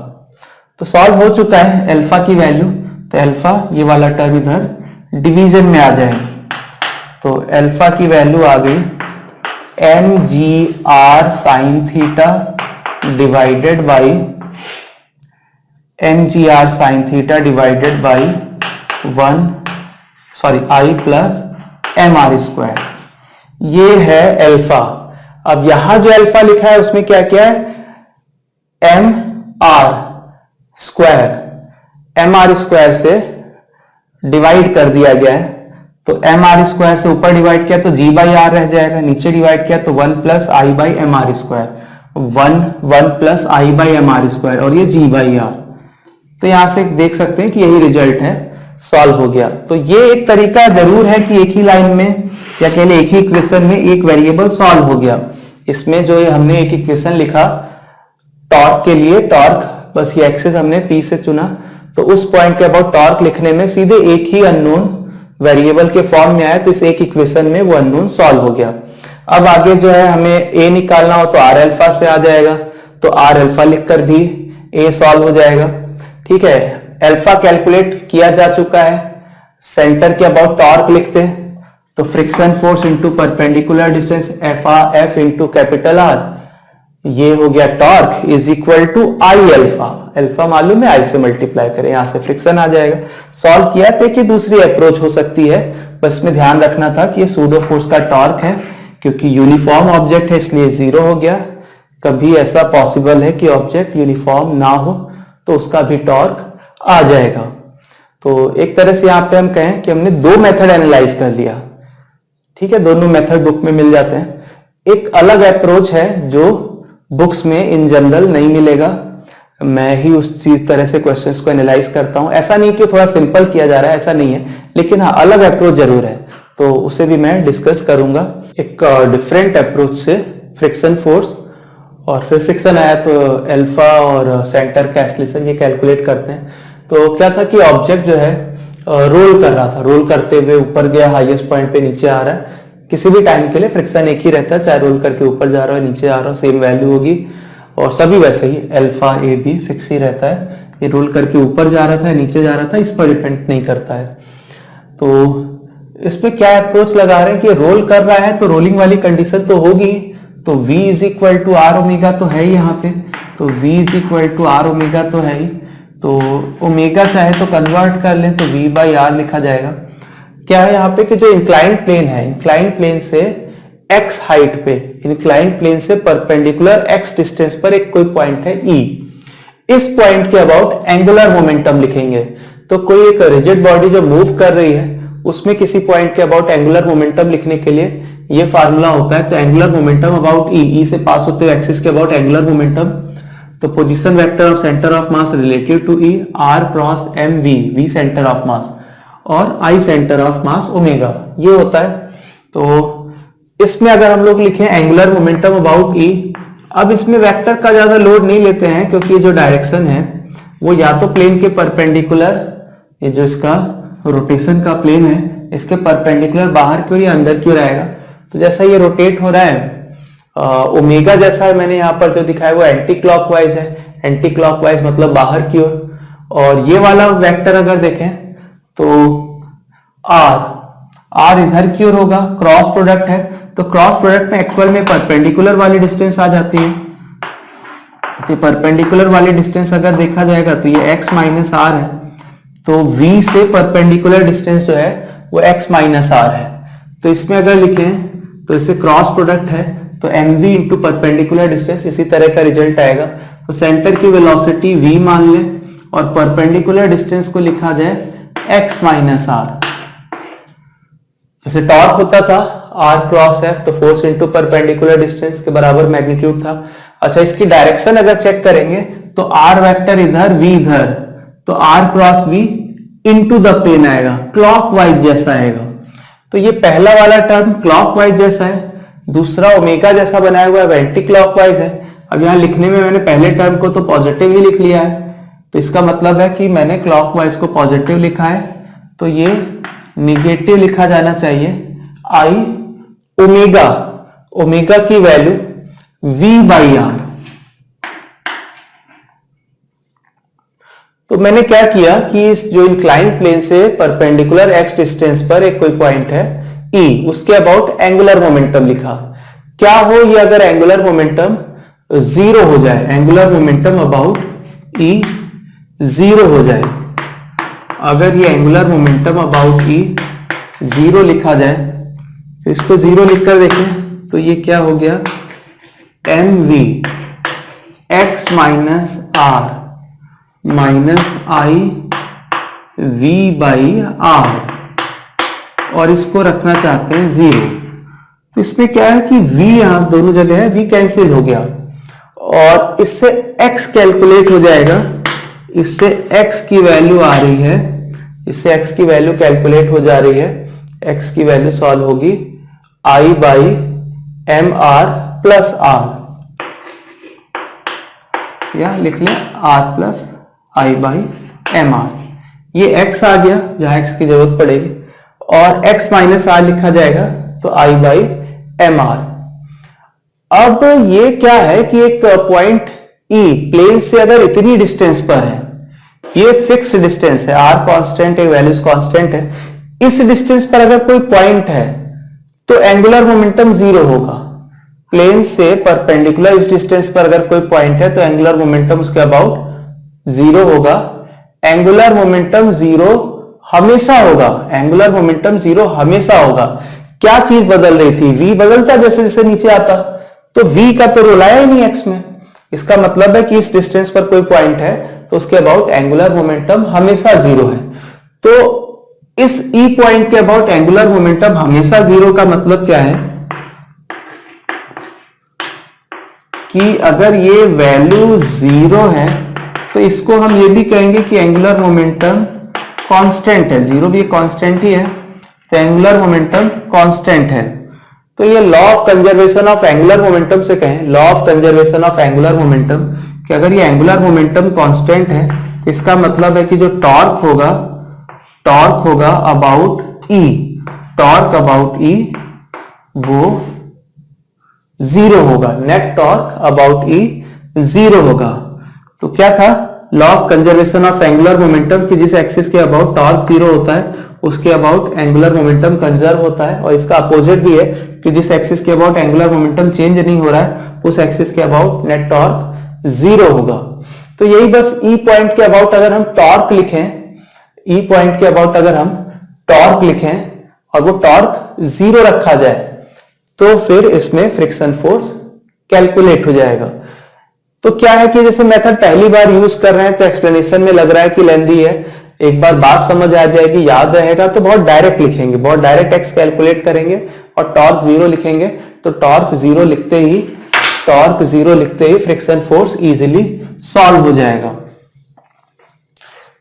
तो सॉल्व हो चुका है अल्फा की वैल्यू, तो अल्फा ये वाला टर्म इधर डिवीजन में आ जाए, तो अल्फा की वैल्यू आ गई mg r sin theta divided by mg r sin theta divided by I plus M R square. ये है अल्फा। अब यहां जो अल्फा लिखा है उसमें क्या क्या है, M are square, M are square से डिवाइड कर दिया गया है, तो एम आर स्क्वायर से ऊपर डिवाइड किया तो जी बाई आर रह जाएगा, नीचे डिवाइड किया तो 1 plus I by M R square. 1 plus I by M R square और ये जी बाई आर। तो यहां से देख सकते हैं कि यही रिजल्ट है, सॉल्व हो गया। तो ये एक तरीका जरूर है कि एक ही लाइन में या कह लें एक ही इक्वेशन में एक वेरिएबल सॉल्व हो गया। इसमें जो ये हमने एक इक्वेशन लिखा टॉर्क के लिए, टॉर्क बस ये एक्सिस हमने पी से चुना, तो उस पॉइंट के अबाउट टॉर्क लिखने में सीधे एक ही अननोन वेरिएबल के फॉर्म में आया, तो इस एक इक्वेशन में वो अननोन सॉल्व हो गया। अब आगे जो है हमें ए निकालना हो तो आर अल्फा से आ जाएगा, तो आर अल्फा लिखकर भी ए सॉल्व हो जाएगा। ठीक है, अल्फा कैलकुलेट किया जा चुका है, सेंटर के अबाउट टॉर्क लिखते हैं तो friction force into perpendicular distance F into capital R, ये हो गया torque is equal to I alpha. Alpha मालूम है, आई से मल्टीप्लाई करें, यहां से फ्रिक्शन आ जाएगा। सॉल्व किया तो कि दूसरी अप्रोच हो सकती है, बस में ध्यान रखना था कि ये सूडो फोर्स का टॉर्क है, क्योंकि यूनिफॉर्म ऑब्जेक्ट है इसलिए जीरो हो गया। कभी ऐसा पॉसिबल है कि ऑब्जेक्ट यूनिफॉर्म ना हो तो उसका भी टॉर्क आ जाएगा। तो एक तरह से यहां पे हम कहें कि हमने दो मेथड एनालाइज कर लिया। ठीक है, दोनों मेथड बुक में मिल जाते हैं। एक अलग अप्रोच है जो बुक्स में इन जनरल नहीं मिलेगा, मैं ही उस चीज तरह से क्वेश्चंस को एनालाइज करता हूं। ऐसा नहीं कि थोड़ा सिंपल किया जा रहा है, ऐसा नहीं है, लेकिन हाँ अलग अप्रोच जरूर है, तो उसे भी मैं डिस्कस करूंगा। एक डिफरेंट अप्रोच से फ्रिक्शन फोर्स, और फिर फ्रिक्शन आया तो अल्फा और सेंटर का एक्सेलरेशन ये कैलकुलेट करते हैं। तो क्या था कि ऑब्जेक्ट जो है रोल कर रहा था, रोल करते हुए ऊपर गया, हाईएस्ट पॉइंट पे नीचे आ रहा है। किसी भी टाइम के लिए फ्रिक्शन एक ही रहता है, चाहे रोल करके ऊपर जा रहा है नीचे आ रहा है, सेम वैल्यू होगी। और सभी वैसे ही अल्फा ए भी फिक्स ही रहता है, ये रोल करके ऊपर जा रहा था नीचे जा रहा था, इस पर डिपेंड नहीं करता है। तो इसमें क्या अप्रोच लगा रहे हैं कि रोल कर रहा है तो रोलिंग वाली कंडीशन तो होगी, तो v is equal to R omega तो है ही यहाँ पे, तो v is equal to R omega तो है ही, तो ओमेगा चाहे तो कन्वर्ट कर लें तो v बाई आर लिखा जाएगा। क्या है यहाँ पे कि जो इंक्लाइंड प्लेन है, इंक्लाइंड प्लेन से x हाइट पे, इंक्लाइंड प्लेन से परपेंडिकुलर x डिस्टेंस पर एक कोई पॉइंट है E, इस पॉइंट के अबाउट एंगुलर मोमेंटम लिखेंगे। तो कोई एक रिजिड बॉडी जो मूव कर रही है उसमें किसी पॉइंट के अबाउट एंगुलर मोमेंटम लिखने के लिए ये फार्मूला होता है। तो एंगुलर मोमेंटम अबाउट ई से पास होते हुए एक्सिस के अबाउट एंगुलर मोमेंटम, तो position vector of centre of mass relative to E, R cross M V, V centre of mass और I centre of mass omega, ये होता है। तो इसमें अगर हम लोग लिखें एंगुलर मोमेंटम अबाउट ई, अब इसमें वेक्टर का ज्यादा लोड नहीं लेते हैं, क्योंकि जो डायरेक्शन है वो या तो प्लेन के परपेंडिकुलर, ये जो इसका रोटेशन का प्लेन है इसके परपेंडिकुलर बाहर की ओर या अंदर की ओर आएगा। तो जैसा ये रोटेट हो रहा है ओमेगा जैसा है, मैंने यहाँ पर जो दिखाया वो एंटी क्लॉकवाइज है, एंटी क्लॉकवाइज मतलब बाहर की ओर। और ये वाला वेक्टर अगर देखें तो आर इधर की ओर होगा, क्रॉस प्रोडक्ट है, तो क्रॉस प्रोडक्ट में एक्चुअल में परपेंडिकुलर वाली डिस्टेंस आ जाती है। तो परपेंडिकुलर वाली डिस्टेंस अगर देखा जाएगा तो ये x माइनस आर है, तो v से परपेंडिकुलर डिस्टेंस जो है वो x माइनस आर है। तो इसमें अगर लिखें तो इससे क्रॉस प्रोडक्ट है, तो mv इंटू परपेंडिकुलर डिस्टेंस, इसी तरह का रिजल्ट आएगा। तो सेंटर की वेलोसिटी v मान लें और परपेंडिकुलर डिस्टेंस को लिखा जाए x माइनस आर। जैसे टॉर्क होता था r क्रॉस f, तो फोर्स इंटू परपेंडिकुलर डिस्टेंस के बराबर मैग्नीट्यूड था। अच्छा, इसकी डायरेक्शन अगर चेक करेंगे तो r वेक्टर इधर, v इधर, तो r cross v into the plane आएगा, क्लॉकवाइज जैसा आएगा। तो ये पहला वाला टर्म क्लॉकवाइज जैसा है, दूसरा ओमेगा जैसा बनाया हुआ है एंटी क्लॉकवाइज है। अब यहां लिखने में मैंने पहले टर्म को तो पॉजिटिव ही लिख लिया है, तो इसका मतलब है कि मैंने क्लॉकवाइज को पॉजिटिव लिखा है, तो ये निगेटिव लिखा जाना चाहिए। आई ओमेगा, ओमेगा की वैल्यू v बाई आर। तो मैंने क्या किया कि इस जो इंक्लाइंड प्लेन से परपेंडिकुलर x डिस्टेंस पर एक कोई पॉइंट है E, उसके अबाउट एंगुलर मोमेंटम लिखा। क्या हो ये अगर एंगुलर मोमेंटम जीरो हो जाए, angular momentum about E zero हो जाए, अगर ये angular momentum about E zero लिखा जाए, तो इसको जीरो लिखकर देखें तो ये क्या हो गया, mv x minus R minus I v by R, और इसको रखना चाहते हैं जीरो। तो इसमें क्या है कि v यहां दोनों जगह है, v कैंसिल हो गया और इससे x कैलकुलेट हो जाएगा, इससे x की वैल्यू आ रही है, इससे x की वैल्यू कैलकुलेट हो जा रही है, x की वैल्यू सॉल्व होगी I by M R plus R, या लिख लें r plus I by M R. ये x आ गया जहां x की जरूरत पड़ेगी, और x माइनस आर लिखा जाएगा तो I बाई एम आर। अब ये क्या है कि एक पॉइंट E प्लेन से अगर इतनी डिस्टेंस पर है, ये फिक्स डिस्टेंस है, r कांस्टेंट है, वैल्यूज कांस्टेंट है, इस डिस्टेंस पर अगर कोई पॉइंट है तो एंगुलर मोमेंटम जीरो होगा। प्लेन से परपेंडिकुलर इस डिस्टेंस पर अगर कोई पॉइंट है तो एंगुलर मोमेंटम उसके अबाउट जीरो होगा। एंगुलर मोमेंटम जीरो हमेशा होगा, एंगुलर मोमेंटम जीरो हमेशा होगा। क्या चीज बदल रही थी? v बदलता जैसे जैसे नीचे आता, तो v का तो रोल आया ही नहीं x में। इसका मतलब है कि इस डिस्टेंस पर कोई पॉइंट है तो उसके अबाउट एंगुलर मोमेंटम हमेशा जीरो है। तो इस E पॉइंट के अबाउट एंगुलर मोमेंटम हमेशा जीरो का मतलब क्या है कि अगर ये वैल्यू जीरो है तो इसको हम ये भी कहेंगे कि एंगुलर मोमेंटम कांस्टेंट है। जीरो भी कांस्टेंट ही है, तो एंगुलर मोमेंटम कांस्टेंट है। तो ये law of conservation of angular momentum से कहें, law of conservation of angular momentum, कि अगर ये एंगुलर मोमेंटम कांस्टेंट है तो इसका मतलब है कि जो टॉर्क होगा about E, torque about E वो जीरो होगा, net torque about E zero होगा। तो क्या था law of conservation of angular momentum, कि जिस एक्सिस के अबाउट टॉर्क जीरो होता है उसके अबाउट एंगुलर मोमेंटम कंजर्व होता है, और इसका अपोजिट भी है कि जिस एक्सिस के अबाउट एंगुलर मोमेंटम चेंज नहीं हो रहा है उस एक्सिस के अबाउट नेट टॉर्क जीरो होगा। तो यही बस E पॉइंट के अबाउट अगर हम टॉर्क लिखें, E पॉइंट के अबाउट अगर हम टॉर्क लिखें और वो टॉर्क जीरो रखा जाए तो फिर इसमें फ्रिक्शन फोर्स कैलकुलेट हो जाएगा। तो क्या है कि जैसे मेथड पहली बार यूज कर रहे हैं तो एक्सप्लेनेशन में लग रहा है कि लेंदी है, एक बार बात समझ आ जाएगी, याद रहेगा तो बहुत डायरेक्ट लिखेंगे, बहुत डायरेक्ट एक्स कैलकुलेट करेंगे और टॉर्क जीरो लिखेंगे। तो टॉर्क जीरो लिखते ही फ्रिक्शन फोर्स इजीली सॉल्व हो जाएगा।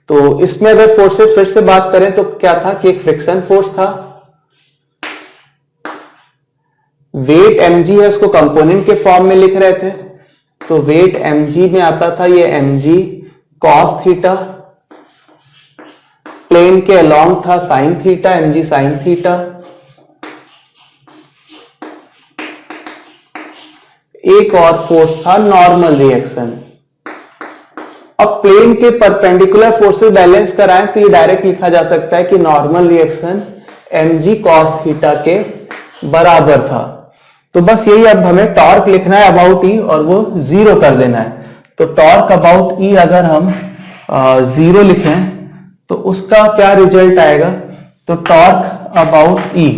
तो इसमें अगर फोर्सेस फिर से बात करें तो क्या था कि एक फ्रिक्शन फोर्स था, वेट mg है उसको कंपोनेंट के फॉर्म में लिख रहे थे, तो वेट mg में आता था ये mg cos थीटा, प्लेन के अलोंग था sin theta, mg sin theta. एक और फोर्स था नॉर्मल रिएक्शन। अब प्लेन के परपेंडिकुलर फोर्सेस बैलेंस कराएं तो ये डायरेक्ट लिखा जा सकता है कि normal reaction mg cos theta के बराबर था। तो बस यही अब हमें टॉर्क लिखना है अबाउट E और वो जीरो कर देना है। तो टॉर्क अबाउट E अगर हम जीरो लिखें तो उसका क्या रिजल्ट आएगा, तो टॉर्क अबाउट E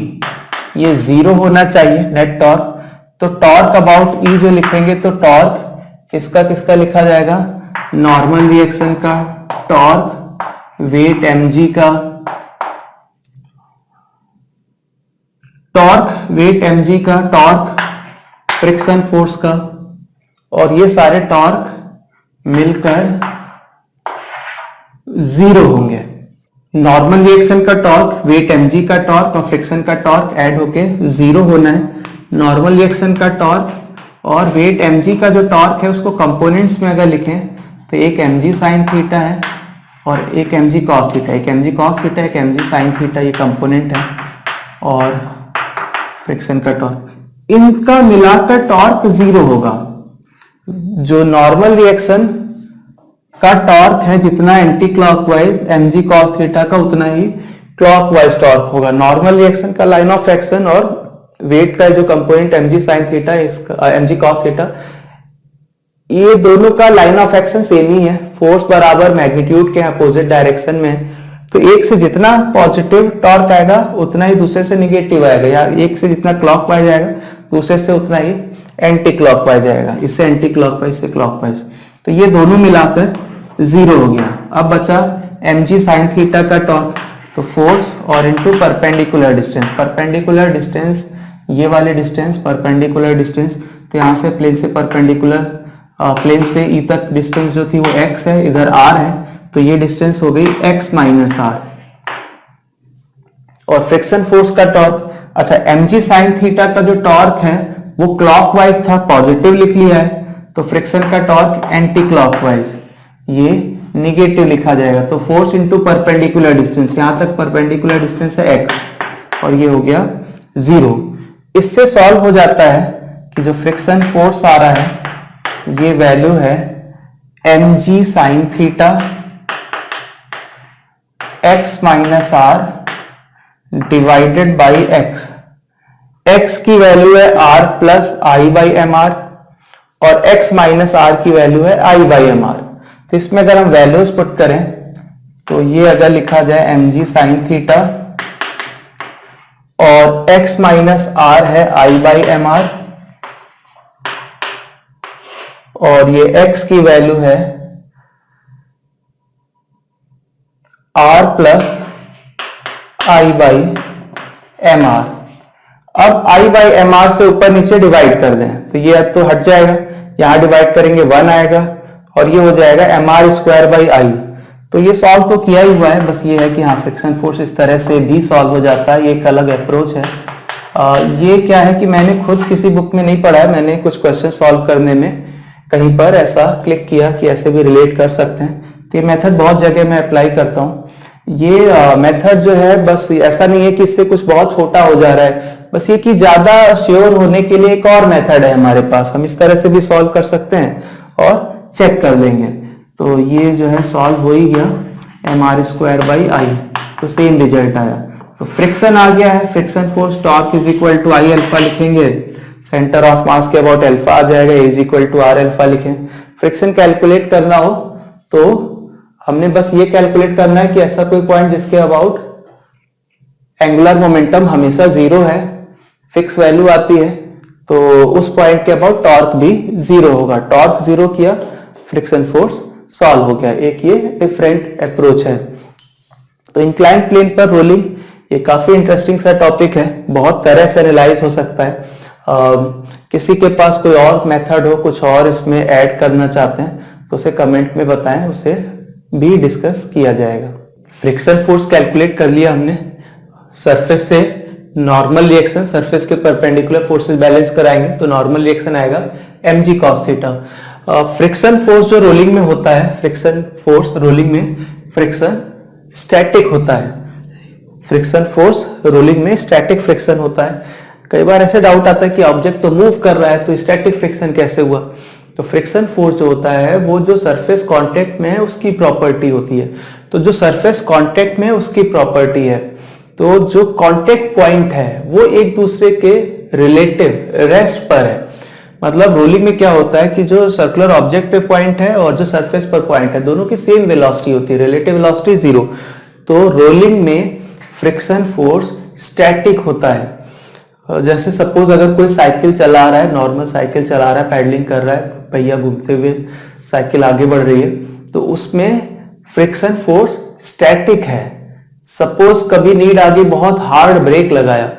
ये जीरो होना चाहिए नेट टॉर्क। तो टॉर्क अबाउट E जो लिखेंगे तो टॉर्क किसका किसका लिखा जाएगा, नॉर्मल रिएक्शन का टॉर्क, वेट mg का टॉर्क, वेट mg का टॉर्क, फ्रिक्शन फोर्स का, और ये सारे टॉर्क मिलकर जीरो होंगे। नॉर्मल रिएक्शन का टॉर्क, वेट mg का टॉर्क और फ्रिक्शन का टॉर्क ऐड होके जीरो होना है। नॉर्मल रिएक्शन का टॉर्क और वेट mg का जो टॉर्क है उसको कंपोनेंट्स में अगर लिखें तो एक mg sin थीटा है और एक mg cos थीटा, एक mg cos थीटा, एक mg sin थीटा, ये कंपोनेंट है, और फ्रिक्शन का टॉर्क, इनका मिलाकर टॉर्क जीरो होगा। जो नॉर्मल रिएक्शन का टॉर्क है जितना anti clockwise mg cos theta का उतना ही क्लॉकवाइज टॉर्क होगा। नॉर्मल रिएक्शन का लाइन ऑफ एक्शन और वेट का जो कंपोनेंट mg sin थीटा, इसका mg cos थीटा, ये दोनों का लाइन ऑफ एक्शन सेम ही है, फोर्स बराबर मैग्नीट्यूड के अपोजिट डायरेक्शन में है। तो एक से जितना पॉजिटिव टॉर्क आएगा उतना ही दूसरे से निगेटिव आएगा, या एक से जितना क्लॉकवाइज आएगा दूसरे से उतना ही एंटी क्लॉकवाइज आएगा, इससे एंटी क्लॉकवाइज से क्लॉकवाइज। तो ये दोनों मिलाकर जीरो हो गया। अब बचा mg sin थीटा का टॉर्क, तो फोर्स और into perpendicular distance, perpendicular distance ये वाले डिस्टेंस, परपेंडिकुलर डिस्टेंस, तो यहां से प्लेन से परपेंडिकुलर प्लेन से ई तक डिस्टेंस जो थी वो x है, इधर r है, तो ये डिस्टेंस हो गई x माइनस r। और फ्रिक्शन फोर्स का टॉर्क, अच्छा mg साइन थीटा का जो टॉर्क है वो क्लॉकवाइज था, पॉजिटिव लिख लिया है, तो फ्रिक्शन का टॉर्क एंटी क्लॉकवाइज ये निगेटिव लिखा जाएगा। तो फोर्स इनटू परपेंडिकुलर डिस्टेंस, यहां तक परपेंडिकुलर डिस्टेंस है x और ये हो गया 0। इससे सॉल्व हो जाता है कि जो फ्रिक्शन फोर्स आ रहा है ये वैल्यू है mg sine theta x minus r divided by x। x की वैल्यू है r plus I by M R और x माइनस r की वैल्यू है i बाई एम आर। तो इसमें अगर हम वैल्यूज पुट करें तो ये अगर लिखा जाए mg साइन थीटा और x माइनस r है i बाई एम आर और ये x की वैल्यू है r plus I by M R. अब आई बाई एम आर से ऊपर नीचे डिवाइड कर दें तो ये तो हट जाएगा, यहां डिवाइड करेंगे 1 आएगा और ये हो जाएगा M are square by I. तो ये सॉल्व तो किया ही हुआ है, बस ये है कि हाँ फ्रिक्शन फोर्स इस तरह से भी सॉल्व हो जाता है, ये एक अलग अप्रोच है। ये क्या है कि मैंने खुद किसी बुक में नहीं पढ़ा है, मैंने कुछ क्वेश्चन सॉल्व करने में कहीं पर ऐसा क्लिक किया कि ऐसे भी रिलेट कर सकते हैं। तो ये मेथड बहुत जगह मैं अप्लाई करता हूँ। ये मेथड जो है बस ऐसा नहीं है कि इससे कुछ बहुत छोटा हो जा रहा है, बस ये कि ज्यादा श्योर होने के लिए एक और मेथड है हमारे पास, हम इस तरह से भी सॉल्व कर सकते हैं और चेक कर देंगे। तो ये जो है सॉल्व हो ही गया, M are square by I, तो सेम रिजल्ट आया। तो फ्रिक्शन आ गया है, friction force torque is equal to I alpha लिखेंगे, सेंटर ऑफ मास के अबाउट अल्फा आ जाएगा, is equal to R alpha लिखें। फ्रिक्शन कैलकुलेट करना हो तो हमने बस ये कैलकुलेट करना है कि ऐसा कोई पॉइंट जिसके अबाउट एंगुलर मोमेंटम हमेशा 0 है, फिक्स वैल्यू आती है, तो उस पॉइंट के अबाउट टॉर्क भी 0 होगा। टॉर्क 0 किया, फ्रिक्शन फोर्स सॉल्व हो गया। एक ये डिफरेंट अप्रोच है। तो इंक्लाइंड प्लेन पर रोलिंग ये काफी इंटरेस्टिंग सा टॉपिक है, बहुत तरह से एनालाइज हो सकता है। किसी के पास कोई और मेथड हो, कुछ और इसमें ऐड करना चाहते हैं तो उसे कमेंट में बताएं, उसे भी डिस्कस किया जाएगा। फ्रिक्शन फोर्स कैलकुलेट कर लिया हमने, सरफेस से नॉर्मल रिएक्शन, सरफेस के परपेंडिकुलर फोर्सेस बैलेंस कराएंगे तो नॉर्मल रिएक्शन आएगा mg cos theta. Friction force जो रोलिंग में होता है, फ्रिक्शन फोर्स रोलिंग में फ्रिक्शन स्टैटिक होता है, फ्रिक्शन फोर्स रोलिंग में स्टैटिक फ्रिक्शन होता है। कई बार ऐसे डाउट आता है कि ऑब्जेक्ट तो मूव कर रहा है तो स्टैटिक फ्रिक्शन कैसे हुआ। तो फ्रिक्शन फोर्स जो होता है वो जो सरफेस कांटेक्ट में है उसकी प्रॉपर्टी होती है। तो जो सरफेस कांटेक्ट में है उसकी प्रॉपर्टी है, तो जो कांटेक्ट पॉइंट है वो एक दूसरे के रिलेटिव रेस्ट पर है। मतलब रोलिंग में क्या होता है कि जो सर्कुलर ऑब्जेक्ट पे पॉइंट है और जो सरफेस पर पॉइंट है दोनों की सेम वेलोसिटी होती है, रिलेटिव वेलोसिटी 0। तो रोलिंग में फ्रिक्शन फोर्स स्टैटिक होता है। जैसे सपोज अगर कोई साइकिल चला रहा है, नॉर्मल साइकिल चला रहा है, पैडलिंग कर रहा है, पहिया घूमते हुए साइकिल आगे बढ़ रही है, तो उसमें फ्रिक्शन फोर्स स्टैटिक है। सपोज कभी नीड आ गई, बहुत हार्ड ब्रेक लगाया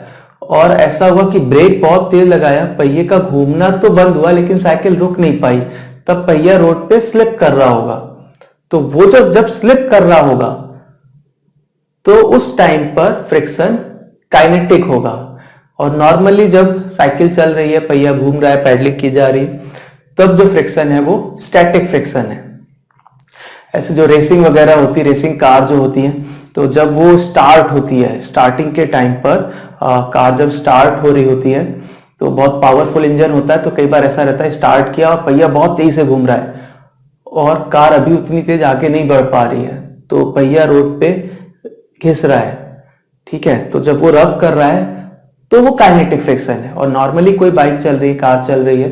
और ऐसा हुआ कि ब्रेक बहुत तेज लगाया, पहिए का घूमना तो बंद हुआ लेकिन साइकिल रुक नहीं पाई, तब पहिया रोड पे स्लिप कर रहा होगा। तो वो जब स्लिप कर रहा होगा तो उस टाइम पर फ्रिक्शन काइनेटिक होगा, और नॉर्मली जब साइकिल चल रही है, पहिया घूम रहा है, पैडलिंग की जा रही है, तब जो फ्रिक्शन है वो स्टैटिक फ्रिक्शन है। ऐसे जो रेसिंग वगैरह होती है, रेसिंग कार जो होती है, तो जब वो स्टार्ट होती है, स्टार्टिंग के टाइम पर कार जब स्टार्ट हो रही होती है तो बहुत पावरफुल इंजन होता है, तो कई बार ऐसा रहता है स्टार्ट किया और पहिया बहुत तेज से घूम रहा है और कार अभी उतनी तेज आगे नहीं बढ़ पा रही है, तो पहिया रोड पे घिस रहा है, ठीक है। तो जब वो रब कर रहा है तो वो काइनेटिक फ्रिक्शन है, और नॉर्मली कोई बाइक चल रही है, कार चल रही है,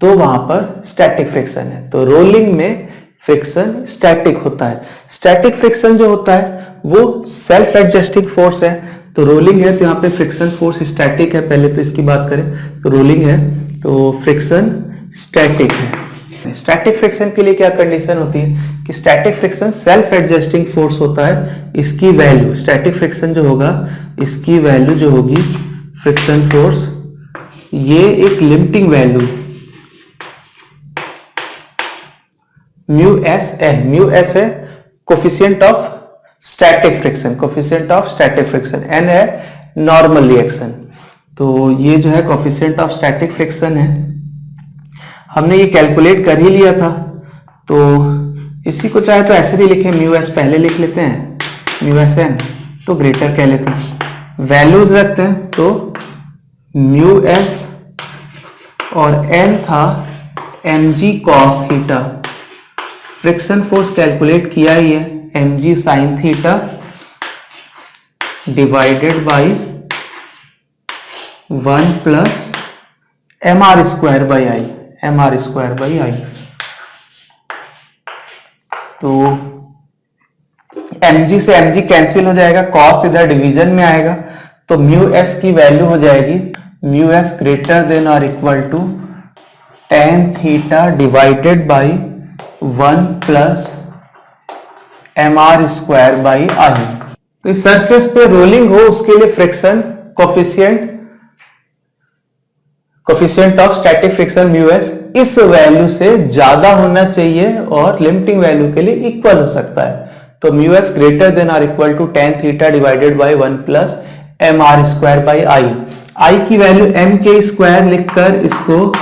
तो वहां पर स्टैटिक फ्रिक्शन है। तो रोलिंग में फ्रिक्शन स्टैटिक होता है। स्टैटिक फ्रिक्शन जो होता है वो सेल्फ एडजस्टिंग फोर्स है। तो रोलिंग है तो यहाँ पे फ्रिक्शन फोर्स स्टैटिक है, पहले तो इसकी बात करें तो रोलिंग है तो फ्रिक्शन स्टैटिक है। स्टैटिक फ्रिक्शन के लिए क्या कंडीशन होती है कि static friction self adjusting force होता है, इसकी वैल्यू, स्टैटिक फ्रिक्शन जो होगा इसकी वैल्यू जो होगी फ्रिक्शन फोर्स, ये एक limiting value mu s n, mu s है coefficient of static friction, coefficient of static friction, n है नॉर्मल रिएक्शन। तो ये जो है कोफिशिएंट ऑफ स्टैटिक फ्रिक्शन है, हमने ये कैलकुलेट कर ही लिया था। तो इसी को चाहे तो ऐसे भी लिखें, म्यू एस पहले लिख लेते हैं, म्यू एस एन तो ग्रेटर कह लेते हैं, वैल्यूज रखते हैं। तो म्यू एस और एन था mg cos theta, friction force calculate किया ही है, mg sin theta divided by 1 plus mr square by I, mr square by I. तो mg से mg कैंसिल हो जाएगा, cos इधर डिवीजन में आएगा, तो म्यू एस की वैल्यू हो जाएगी म्यू एस ग्रेटर देन और equal to tan theta divided by 1 plus mr square by I. तो इस सरफेस पे रोलिंग हो उसके लिए friction coefficient of static friction mu S इस वैल्यू से ज्यादा होना चाहिए और लिमिटिंग वैल्यू के लिए इक्वल हो सकता है। तो म्यू एस ग्रेटर देन और equal to tan theta divided by 1 plus mr square by I. I की वैल्यू m के स्क्वायर लिखकर इसको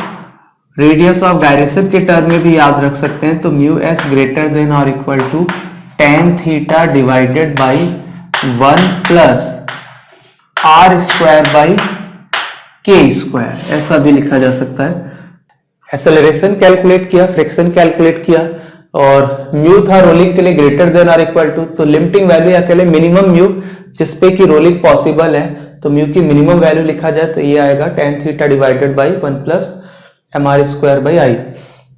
रेडियस ऑफ डायरेक्शन के टर्म में भी याद रख सकते हैं। तो म्यू एस ग्रेटर देन और equal to tan theta divided by 1 plus r square by k square, ऐसा भी लिखा जा सकता है। एक्सेलरेशन कैलकुलेट किया, फ्रिक्शन कैलकुलेट किया, और म्यू था रोलिंग के लिए ग्रेटर देन और इक्वल टू, तो लिमिटिंग वैल्यू या कह मिनिमम म्यू जिसपे की रोलिंग पॉसिबल है, तो म्यू की मिनिमम वैल्यू लिखा जाए तो ये आएगा tan theta divided by 1 plus mr square by I.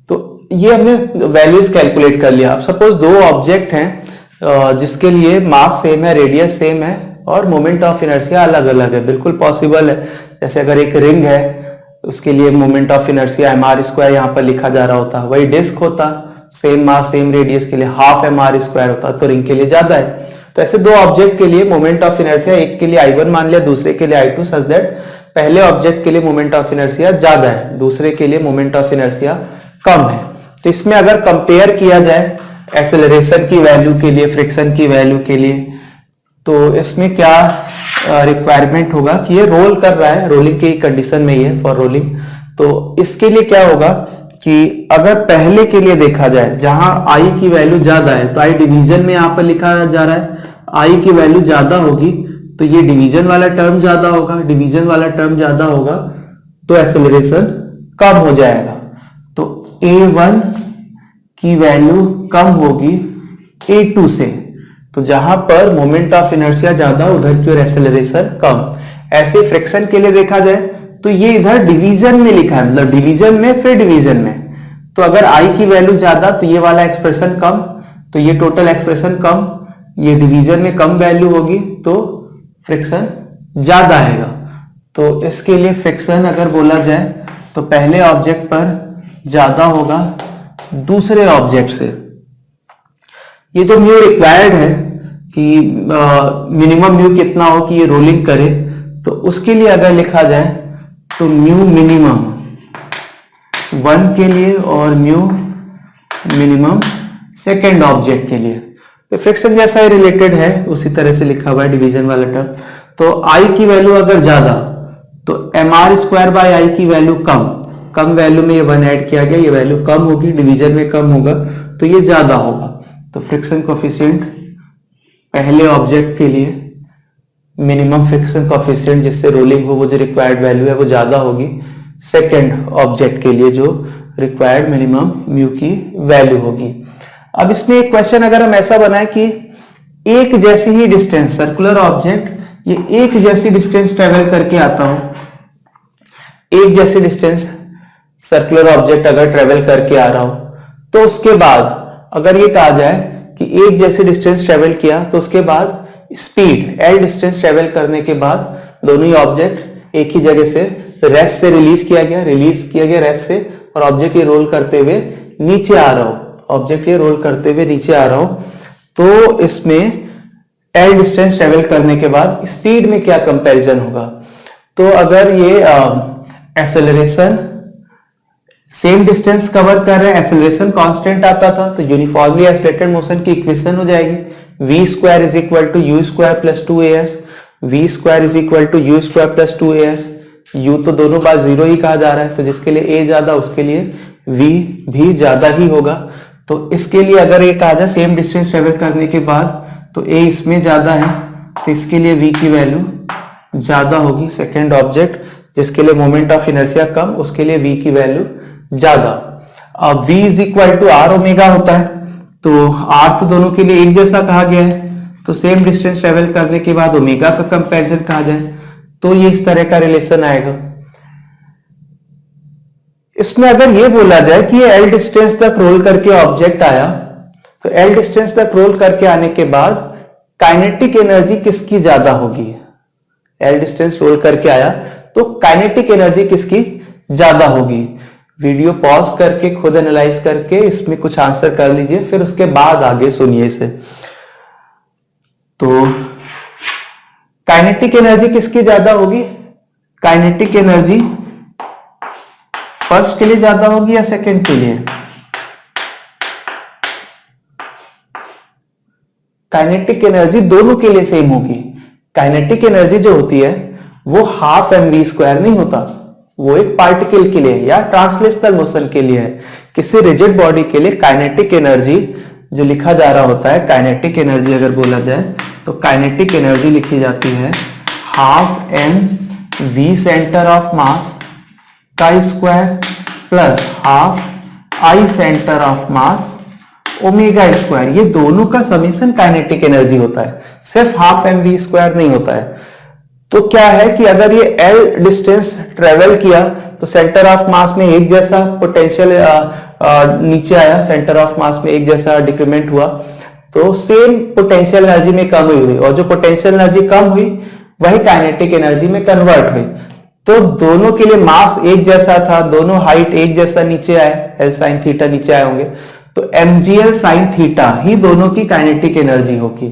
तो ये हमने वैल्यूज कैलकुलेट कर लिया। अब सपोज दो ऑब्जेक्ट हैं जिसके लिए मास सेम है, रेडियस सेम है और मोमेंट ऑफ इनर्शिया अलग अलग है, बिल्कुल पॉसिबल है। जैसे अगर एक रिंग है उसके लिए moment of inertia mr square यहाँ पर लिखा जा रहा होता, वही डिस्क होता सेम मास सेम रेडियस के लिए हाफ mr स्क्वायर होता, तो रिंग के लिए ज्यादा है। तो ऐसे दो ऑब्जेक्ट के लिए मोमेंट ऑफ इनर्शिया, एक के लिए I1 मान लिया, दूसरे के लिए I2, सच दैट पहले ऑब्जेक्ट के लिए मोमेंट ऑफ इनर्शिया ज्यादा है, दूसरे के लिए मोमेंट ऑफ इनर्शिया कम है। तो इसमें अगर कंपेयर किया जाए एक्सेलरेशन की वैल्यू के लिए, फ्रिक्शन की वैल्यू के लिए, तो इसमें क्या रिक्वायरमेंट होगा कि ये रोल कर रहा है, रोलिंग की कंडीशन में ही है फॉर रोलिंग। तो इसके लिए क्या होगा कि अगर पहले के लिए देखा जाए जहां आई की वैल्यू ज्यादा है, तो आई डिवीजन में यहां पर लिखा जा रहा है, आई की वैल्यू ज्यादा होगी तो ये डिवीजन वाला टर्म ज्यादा होगा, डिवीजन वाला टर्म ज्यादा होगा तो एक्सेलरेशन कम हो जाएगा। तो A1 की वैल्यू कम होगी A2 से, तो जहां पर मोमेंट ऑफ इनर्शिया ज्यादा उधर की ओर एक्सेलरेशन कम। ऐसे फ्रिक्शन के लिए देखा जाए तो ये इधर डिवीजन में लिखा है, मतलब डिवीजन में फिर डिवीजन में, तो अगर आई की वैल्यू ज्यादा तो ये वाला एक्सप्रेशन कम, तो ये टोटल एक्सप्रेशन कम, ये डिवीजन में कम वैल्यू होगी तो फ्रिक्शन ज्यादा आएगा। तो इसके लिए फ्रिक्शन अगर बोला जाए तो पहले ऑब्जेक्ट पर ज्यादा होगा दूसरे ऑब्जेक्ट से। ये जो म्यू रिक्वायर्ड है कि मिनिमम म्यू कितना हो कि ये रोलिंग करे, तो उसके लिए अगर लिखा जाए तो म्यू मिनिमम 1 के लिए और म्यू मिनिमम सेकेंड ऑब्जेक्ट के लिए, तो फ्रिक्शन जैसा ही रिलेटेड है उसी तरह से लिखा हुआ है डिवीजन वाला टर्म। तो आई की वैल्यू अगर ज्यादा तो mr स्क्वायर बाय आई की वैल्यू कम, कम वैल्यू में ये 1 ऐड किया गया, ये वैल्यू कम होगी, डिवीजन में कम होगा तो ये ज्यादा होगा। तो फ्रिक्शन कोफिशिएंट पहले ऑब्जेक्ट के लिए मिनिमम फ्रिक्शन कोफिशिएंट जिससे रोलिंग हो, वो जो रिक्वायर्ड वैल्यू है वो ज्यादा होगी सेकेंड ऑब्जेक्ट के लिए जो रिक्वायर्ड मिनिमम म्यू की वैल्यू होगी। अब इसमें एक क्वेश्चन अगर हम ऐसा बनाए कि एक जैसी ही डिस्टेंस, सर्कुलर ऑब्जेक्ट ये एक जैसी डिस्टेंस ट्रेवल करके आता हो, एक जैसी डिस्टेंस सर्कुलर ऑब्जेक्ट अगर ट्रेवल करके आ रहा हो, तो उसके बाद अगर ये कहा जाए कि एक जैसी डिस्टेंस ट्रेवल किया तो उसके बाद स्पीड एल डिस्टेंस ट्रेवल करने के बाद दोनों ही ऑब्जेक्ट एक ही जगह से रेस्ट से रिलीज किया गया रेस्ट से, और ऑब्जेक्ट ये रोल करते हुए नीचे आ रहा हो, ऑब्जेक्ट ये रोल करते हुए नीचे आ रहा हो, तो इसमें एल डिस्टेंस ट्रेवल करने के बाद स्पीड में क्या कंपैरिजन होगा। तो अगर ये एक्सेलरेशन सेम डिस्टेंस कवर कर रहे हैं, एक्सेलरेशन कांस्टेंट आता था तो यूनिफॉर्मली एक्सेलरेटेड मोशन की इक्वेशन हो जाएगी v square is equal to U square plus 2as, v square is equal to U square plus 2as। u तो दोनों बार जीरो ही कहा जा रहा है तो जिसके लिए a ज्यादा उसके लिए v भी ज्यादा ही होगा। तो इसके लिए अगर ये कहा जाए सेम डिस्टेंस ट्रेवल करने के बाद तो a इसमें ज्यादा है तो इसके लिए v की वैल्यू ज्यादा होगी। सेकेंड ऑब्जेक्ट जिसके लिए मोमेंट ऑफ इनर्शिया कम उसके लिए v की वैल्यू ज्यादा। अब v is equal to R omega होता है तो r तो दोनों के लिए एक जैसा कहा गया है तो सेम डिस्टेंस ट्रेवल करने के बाद ओमेगा का कंपैरिजन कहा जाए तो ये इस तरह का रिलेशन आएगा। इसमें अगर ये बोला जाए कि ये l डिस्टेंस तक रोल करके ऑब्जेक्ट आया तो l डिस्टेंस तक रोल करके आने के बाद काइनेटिक एनर्जी किसकी ज्यादा होगी। l डिस्टेंस रोल करके आया तो काइनेटिक एनर्जी किसकी ज्यादा होगी। वीडियो पॉज करके खुद एनालाइज करके इसमें कुछ आंसर कर लीजिए फिर उसके बाद आगे सुनिए इसे। तो काइनेटिक एनर्जी किसकी ज्यादा होगी। काइनेटिक एनर्जी फर्स्ट के लिए ज्यादा होगी या सेकंड के लिए। काइनेटिक एनर्जी दोनों के लिए सेम होगी। काइनेटिक एनर्जी जो होती है वो हाफ mv स्क्वायर नहीं होता, वो एक पार्टिकल के लिए या ट्रांसलेशनल मोशन के लिए है। किसी रिजिड बॉडी के लिए काइनेटिक एनर्जी जो लिखा जा रहा होता है, काइनेटिक एनर्जी अगर बोला जाए तो काइनेटिक एनर्जी लिखी जाती है half m v centre of mass का square plus half I centre of mass omega square. ये दोनों का समीशन काइनेटिक एनर्जी होता है, सिर्फ हाफ mv स्क्वायर नहीं होता है। तो क्या है कि अगर ये L डिस्टेंस ट्रेवल किया तो सेंटर ऑफ मास में एक जैसा पोटेंशियल नीचे आया, सेंटर ऑफ मास में एक जैसा डिक्रीमेंट हुआ तो सेम पोटेंशियल एनर्जी में कम हुई और जो पोटेंशियल एनर्जी कम हुई वही काइनेटिक एनर्जी में कन्वर्ट हुई। तो दोनों के लिए मास एक जैसा था, दोनों हाइट एक जैसा नीचे आए, L साइन थीटा नीचे आए होंगे तो mgl साइन थीटा ही दोनों की काइनेटिक एनर्जी होगी।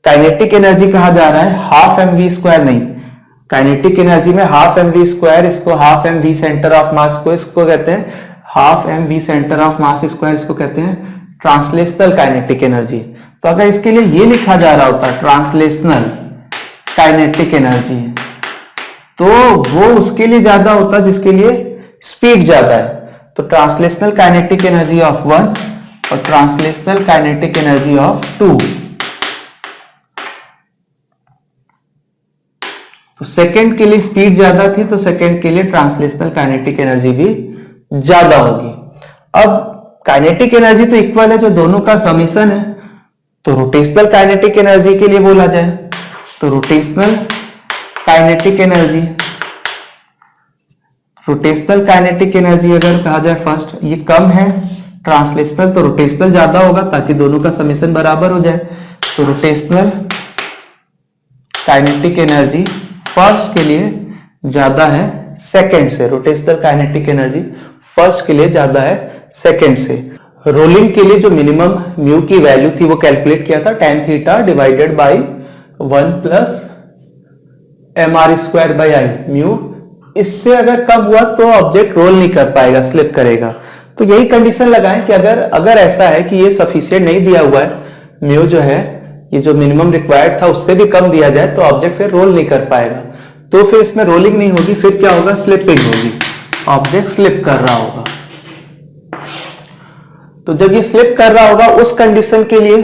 काइनेटिक एनर्जी कहा जा रहा है हाफ mv स्क्वायर नहीं, काइनेटिक एनर्जी में हाफ mv स्क्वायर इसको हाफ mv सेंटर ऑफ मास को इसको कहते हैं half mv centre of mass square इसको कहते हैं ट्रांसलेशनल काइनेटिक एनर्जी। तो अगर इसके लिए ये लिखा जा रहा होता ट्रांसलेशनल काइनेटिक एनर्जी तो वो उसके लिए ज्यादा होता जिसके लिए स्पीड ज्यादा है। तो ट्रांसलेशनल काइनेटिक एनर्जी ऑफ 1 और ट्रांसलेशनल काइनेटिक एनर्जी ऑफ 2। तो सेकंड के लिए स्पीड ज्यादा थी तो सेकंड के लिए ट्रांसलेशनल काइनेटिक एनर्जी भी ज्यादा होगी। अब काइनेटिक एनर्जी तो इक्वल है जो दोनों का समीशन है। तो रोटेशनल काइनेटिक एनर्जी के लिए बोला जाए तो rotational kinetic energy, rotational kinetic energy अगर कहा जाए फर्स्ट ये कम है ट्रांसलेशनल तो रोटेशनल ज्यादा होगा ताकि दोनों का समीशन बराबर हो जाए। तो रोटेशनल काइनेटिक एनर्जी फर्स्ट के लिए ज्यादा है सेकंड से, रोटेशनल काइनेटिक एनर्जी फर्स्ट के लिए ज्यादा है सेकंड से। रोलिंग के लिए जो मिनिमम म्यू की वैल्यू थी वो कैलकुलेट किया था tan theta divided by 1 plus mr square by I। Mu इससे अगर कम हुआ तो ऑब्जेक्ट रोल नहीं कर पाएगा, स्लिप करेगा। तो यही कंडीशन लगाएं कि अगर ऐसा है कि ये सफिशिएंट नहीं दिया हुआ है, म्यू जो है ये जो मिनिमम रिक्वायर्ड था उससे भी कम दिया जाए तो ऑब्जेक्ट फिर रोल नहीं कर पाएगा। तो फिर इसमें रोलिंग नहीं होगी, फिर क्या होगा स्लिपिंग होगी, ऑब्जेक्ट स्लिप कर रहा होगा। तो जब ये स्लिप कर रहा होगा उस कंडीशन के लिए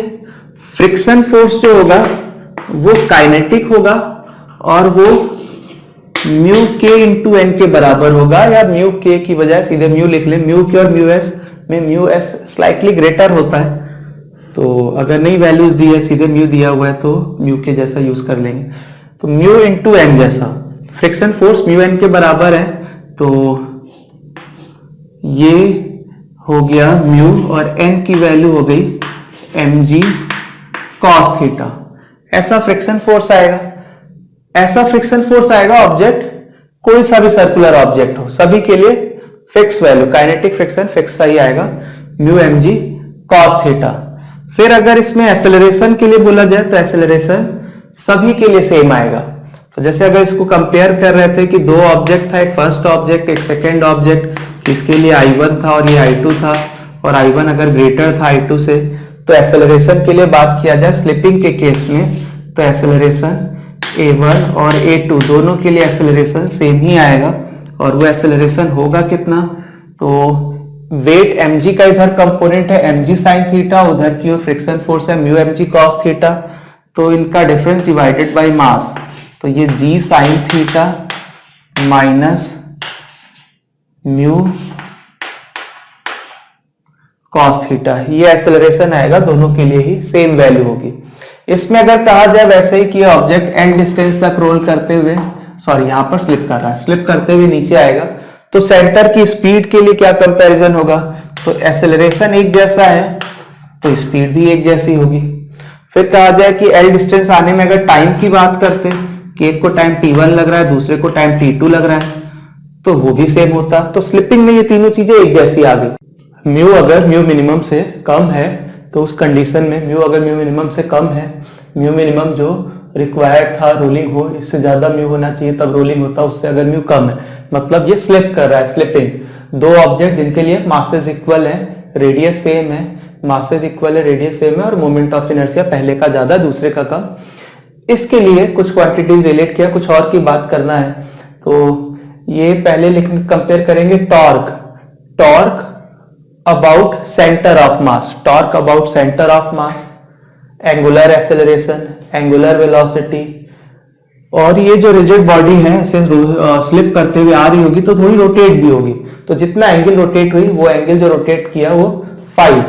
फ्रिक्शन फोर्स जो होगा वो काइनेटिक होगा और वो म्यू के इंटू एन के बराबर होगा, या म्यू के की बजाय सीधे म्यू लिख ले। म्यू के और म्यू एस में म्यू एस स्लाइटली ग्रेटर होता है तो अगर नई वैल्यूज दी है सीधे म्यू दिया हुआ है तो म्यू के जैसा यूज कर लेंगे। तो म्यू इंटू एन जैसा फ्रिक्शन फोर्स म्यू एन के बराबर है तो ये हो गया म्यू और एन की वैल्यू हो गई mg cos थीटा। ऐसा फ्रिक्शन फोर्स आएगा, ऐसा फ्रिक्शन फोर्स आएगा ऑब्जेक्ट कोई सा भी सर्कुलर ऑब्जेक्ट हो सभी के लिए fix value, kinetic friction fix सा ही आएगा म्यू mg cos थीटा। फिर अगर इसमें एक्सेलरेशन के लिए बोला जाए तो एक्सेलरेशन सभी के लिए सेम आएगा। तो जैसे अगर इसको कंपेयर कर रहे थे कि दो ऑब्जेक्ट था, एक फर्स्ट ऑब्जेक्ट एक सेकेंड ऑब्जेक्ट, इसके लिए I1 था और ये I2 था, और I1 अगर ग्रेटर था I2 से, तो एक्सेलरेशन के लिए बात किया जाए स्लिपिंग के केस में, तो एक्सेलरेशन A1 और A2 दोनों के लिए एक्सेलरेशन सेम ही आएगा, और वो एक्सेलरेशन होगा कितना, तो वेट mg का इधर कंपोनेंट है mg साइन थीटा, उधर की ओर फ्रिक्शन फोर्स है म्यू mg कॉस थीटा, तो इनका डिफरेंस डिवाइडेड बाय मास, तो ये g sine theta minus mu cos theta, ये एक्सेलरेशन आएगा, दोनों के लिए ही सेम वैल्यू होगी। इसमें अगर कहा जाए वैसे ही कि ऑब्जेक्ट एंड डिस्टेंस तक रोल करते हुए, सॉरी यहां पर स्लिप कर रहा है, स्लिप करते हुए नीचे आएगा, तो सेंटर की स्पीड के लिए क्या कंपैरिजन होगा, तो एक्सेलरेशन एक जैसा है तो स्पीड भी एक जैसी होगी। फिर कहा जाए कि एल डिस्टेंस आने में अगर टाइम की बात करते कि एक को टाइम t1 लग रहा है, दूसरे को टाइम t2 लग रहा है, तो वो भी सेम होता, तो स्लिपिंग में ये तीनों चीजें एक जैसी आ गई। म्यू अगर म्यू मिनिमम से कम है, तो उस कंडीशन में म्यू अगर म्यू मिनिमम से कम है, म्यू मिनिमम जो रिक्वायर्ड था रोलिंग हो, इससे ज्यादा म्यू होना चाहिए तब रोलिंग होता, उससे अगर म्यू कम है मतलब ये स्लिप कर रहा है, स्लिपिंग। दो ऑब्जेक्ट जिनके लिए मासेस इक्वल है, रेडियस सेम है, मासेस इक्वल है, रेडियस सेम है, और मोमेंट ऑफ इनर्शिया पहले का ज्यादा दूसरे का कम, इसके लिए कुछ क्वांटिटीज रिलेट किया, कुछ और की बात करना है। तो ये पहले कंपेयर करेंगे torque, torque about centre of mass, torque about centre of mass, angular acceleration, angular velocity, और ये जो रिजिड बॉडी है ऐसे स्लिप करते हुए आ रही होगी तो थोड़ी रोटेट भी होगी, तो जितना एंगल रोटेट हुई वो एंगल जो रोटेट किया वो फाई,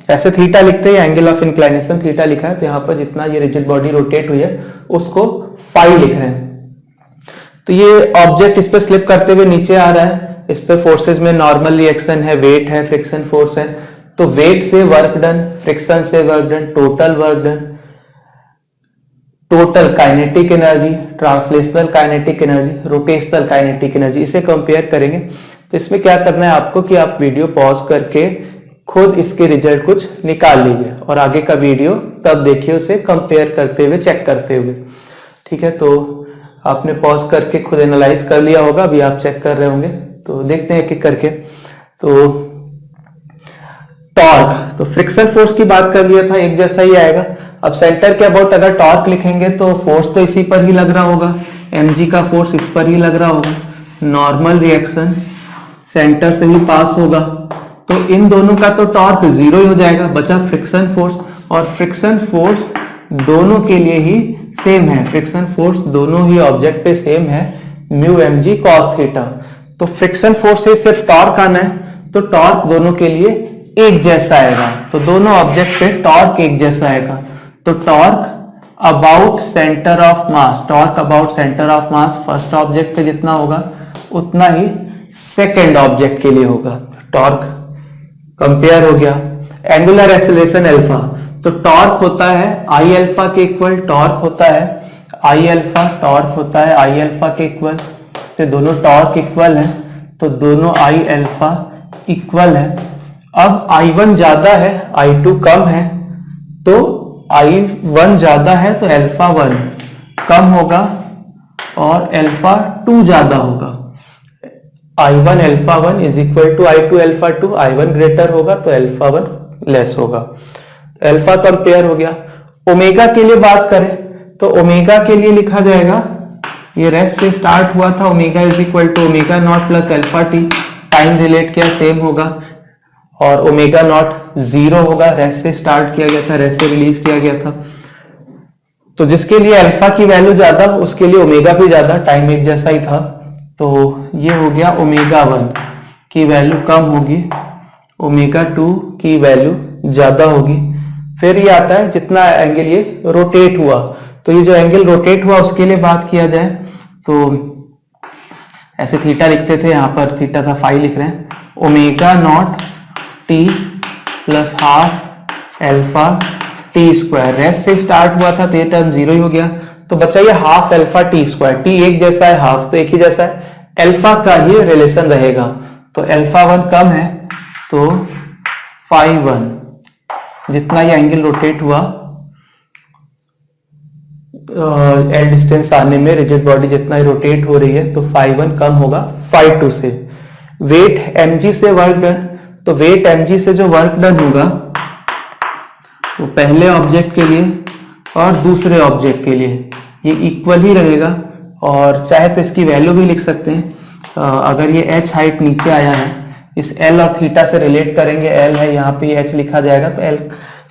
ऐसे थीटा लिखते हैं, एंगल ऑफ इंक्लाइनेशन थीटा लिखा है, तो यहाँ पर जितना ये रिजिड बॉडी रोटेट हुई है उसको फाई लिख रहे हैं। तो ये ऑब्जेक्ट इस पे स्लिप करते हुए नीचे आ रहा है, इस पे फोर्सेस में नॉर्मल रिएक्शन है, वेट है, फ्रिक्शन फोर्स है, तो वेट से वर्क डन, फ्रिक्शन से work done, total work done, total kinetic energy, translational kinetic energy, rotational kinetic energy, इसे कंपेयर करेंगे। तो इसमें क्या करना है आपको कि आप वीडियो पॉज करके खुद इसके रिजल्ट कुछ निकाल लीजिए, और आगे का वीडियो तब देखिए उसे कंपेयर करते हुए, चेक करते हुए, ठीक है। तो आपने पॉज करके खुद एनालाइज कर लिया होगा, अभी आप चेक कर रहे होंगे, तो देखते हैं एक-एक करके। तो टॉर्क, तो फ्रिक्शन फोर्स की बात कर लिया था, एक जैसा ही आएगा। अब सेंटर के अबाउट अगर टॉर्क लिखेंगे तो फोर्स तो इसी पर ही लग रहा होगा, mg का फोर्स इस पर ही लग रहा होगा, नॉर्मल रिएक्शन सेंटर से ही पास होगा, तो इन दोनों का तो टॉर्क जीरो ही हो जाएगा, बचा फ्रिक्शन फोर्स, और फ्रिक्शन फोर्स दोनों के लिए ही सेम है, फ्रिक्शन फोर्स दोनों ही ऑब्जेक्ट पे सेम है, म्यू mg cos थीटा। तो फ्रिक्शन फोर्स से सिर्फ टॉर्क आना है, तो टॉर्क दोनों के लिए एक जैसा आएगा, तो दोनों ऑब्जेक्ट पे टॉर्क एक जैसा आएगा। तो torque about centre of mass, torque about centre of mass first object पे जितना होगा उतना ही सेकेंड ऑब्जेक्ट के लिए होगा। टॉर्क कंपेयर हो गया। एंगुलर एक्सेलरेशन अल्फा, तो टॉर्क होता है आई अल्फा के इक्वल, टॉर्क होता है आई अल्फा, टॉर्क होता है आई अल्फा के इक्वल, तो दोनों टॉर्क इक्वल है, तो दोनों आई अल्फा इक्वल है। अब I1 ज्यादा है, I2 कम है, तो I1 ज्यादा है तो अल्फा 1 कम होगा और अल्फा 2 ज्यादा होगा। I1 alpha 1 is equal to I2 alpha 2, I1 greater होगा तो अल्फा 1 लेस होगा। अल्फा कंपेयर हो गया। ओमेगा के लिए बात करें तो ओमेगा के लिए लिखा जाएगा, ये रेस्ट से स्टार्ट हुआ था, omega is equal to omega naught plus alpha T, time relate किया सेम होगा, और ओमेगा नॉट जीरो होगा, रेस्ट से स्टार्ट किया गया था, रेस्ट से रिलीज किया गया था, तो जिसके लिए अल्फा की वैल्यू ज्यादा उसके लिए ओमेगा भी ज्यादा, टाइम एक जैसा ही था, तो ये हो गया ओमेगा 1 की वैल्यू कम होगी, ओमेगा 2 की वैल्यू ज्यादा होगी। फिर ये आता है जितना एंगल ये रोटेट हुआ, तो ये जो एंगल रोटेट हुआ उसके लिए बात किया जाए तो ऐसे थीटा लिखते थे, यहां पर थीटा था फाई लिख रहे हैं, omega naught T plus half alpha T square, rest से स्टार्ट हुआ था तो ये टर्म जीरो ही हो गया, तो बचा ये half alpha T square, T एक जैसा है, हाफ तो एक ही जैसा है, अल्फा का ही रिलेशन रहेगा, तो अल्फा 1 कम है तो फाई 1, जितना ये एंगल रोटेट हुआ एल डिस्टेंस आने में रिजिड बॉडी जितना ही रोटेट हो रही है तो फाई 1 कम होगा फाई 2 से। वेट mg से वर्क डन, तो वेट mg से जो वर्क डन होगा वो पहले ऑब्जेक्ट के लिए और दूसरे ऑब्जेक्ट के लिए ये इक्वल ही रहेगा, और चाहे तो इसकी वैल्यू भी लिख सकते हैं। अगर ये h हाइट नीचे आया है, इस l और थीटा से रिलेट करेंगे, l है यहाँ पे, h लिखा जाएगा तो l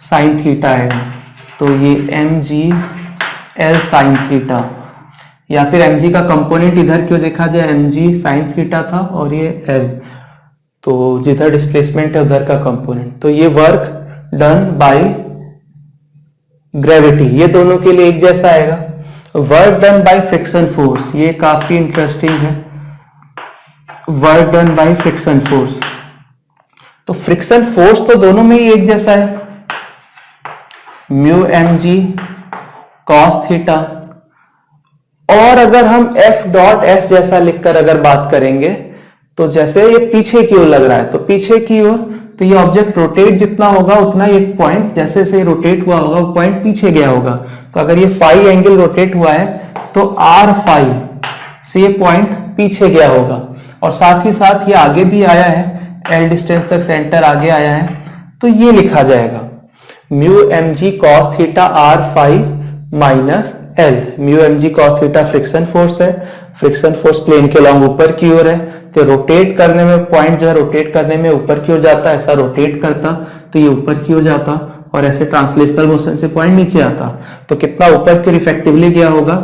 साइन थीटा आएगा, तो ये mg l साइन थीटा, या फिर mg का कंपोनेंट इधर क्यों देखा जाए, mg साइन थीटा था और ये l, तो जिधर डिस्प्लेसमेंट है उधर का कंपोनेंट, तो ये वर्क डन बाय ग्रेविटी, ये दोनों के लिए एक जैसा आएगा। Work done by friction force, ये काफी इंटरेस्टिंग है, work done by friction force, तो फ्रिक्शन फोर्स तो दोनों में ही एक जैसा है, म्यू mg cos थीटा, और अगर हम F डॉट S जैसा लिखकर अगर बात करेंगे, तो जैसे ये पीछे की ओर लग रहा है, तो पीछे की ओर, तो ये ऑब्जेक्ट रोटेट जितना होगा उतना ये पॉइंट, जैसे जैसे रोटेट हुआ होगा वो पॉइंट पीछे गया होगा, तो अगर ये फाई एंगल रोटेट हुआ है तो आर फाई से ये पॉइंट पीछे गया होगा, और साथ ही साथ ये आगे भी आया है, एल डिस्टेंस तक सेंटर आगे आया है, तो ये लिखा जाएगा mu mg cos theta R phi minus L. Mu mg cos theta friction force है, फ्रिक्शन फोर्स प्लेन के लॉन्ग ऊपर की ओर है, तो रोटेट करने में पॉइंट जो है रोटेट करने में ऊपर की ओर जाता, ऐसा रोटेट करता तो ये ऊपर की ओर जाता, और ऐसे ट्रांसलेशनल मोशन से पॉइंट नीचे आता, तो कितना ऊपर की ओर इफेक्टिवली गया होगा,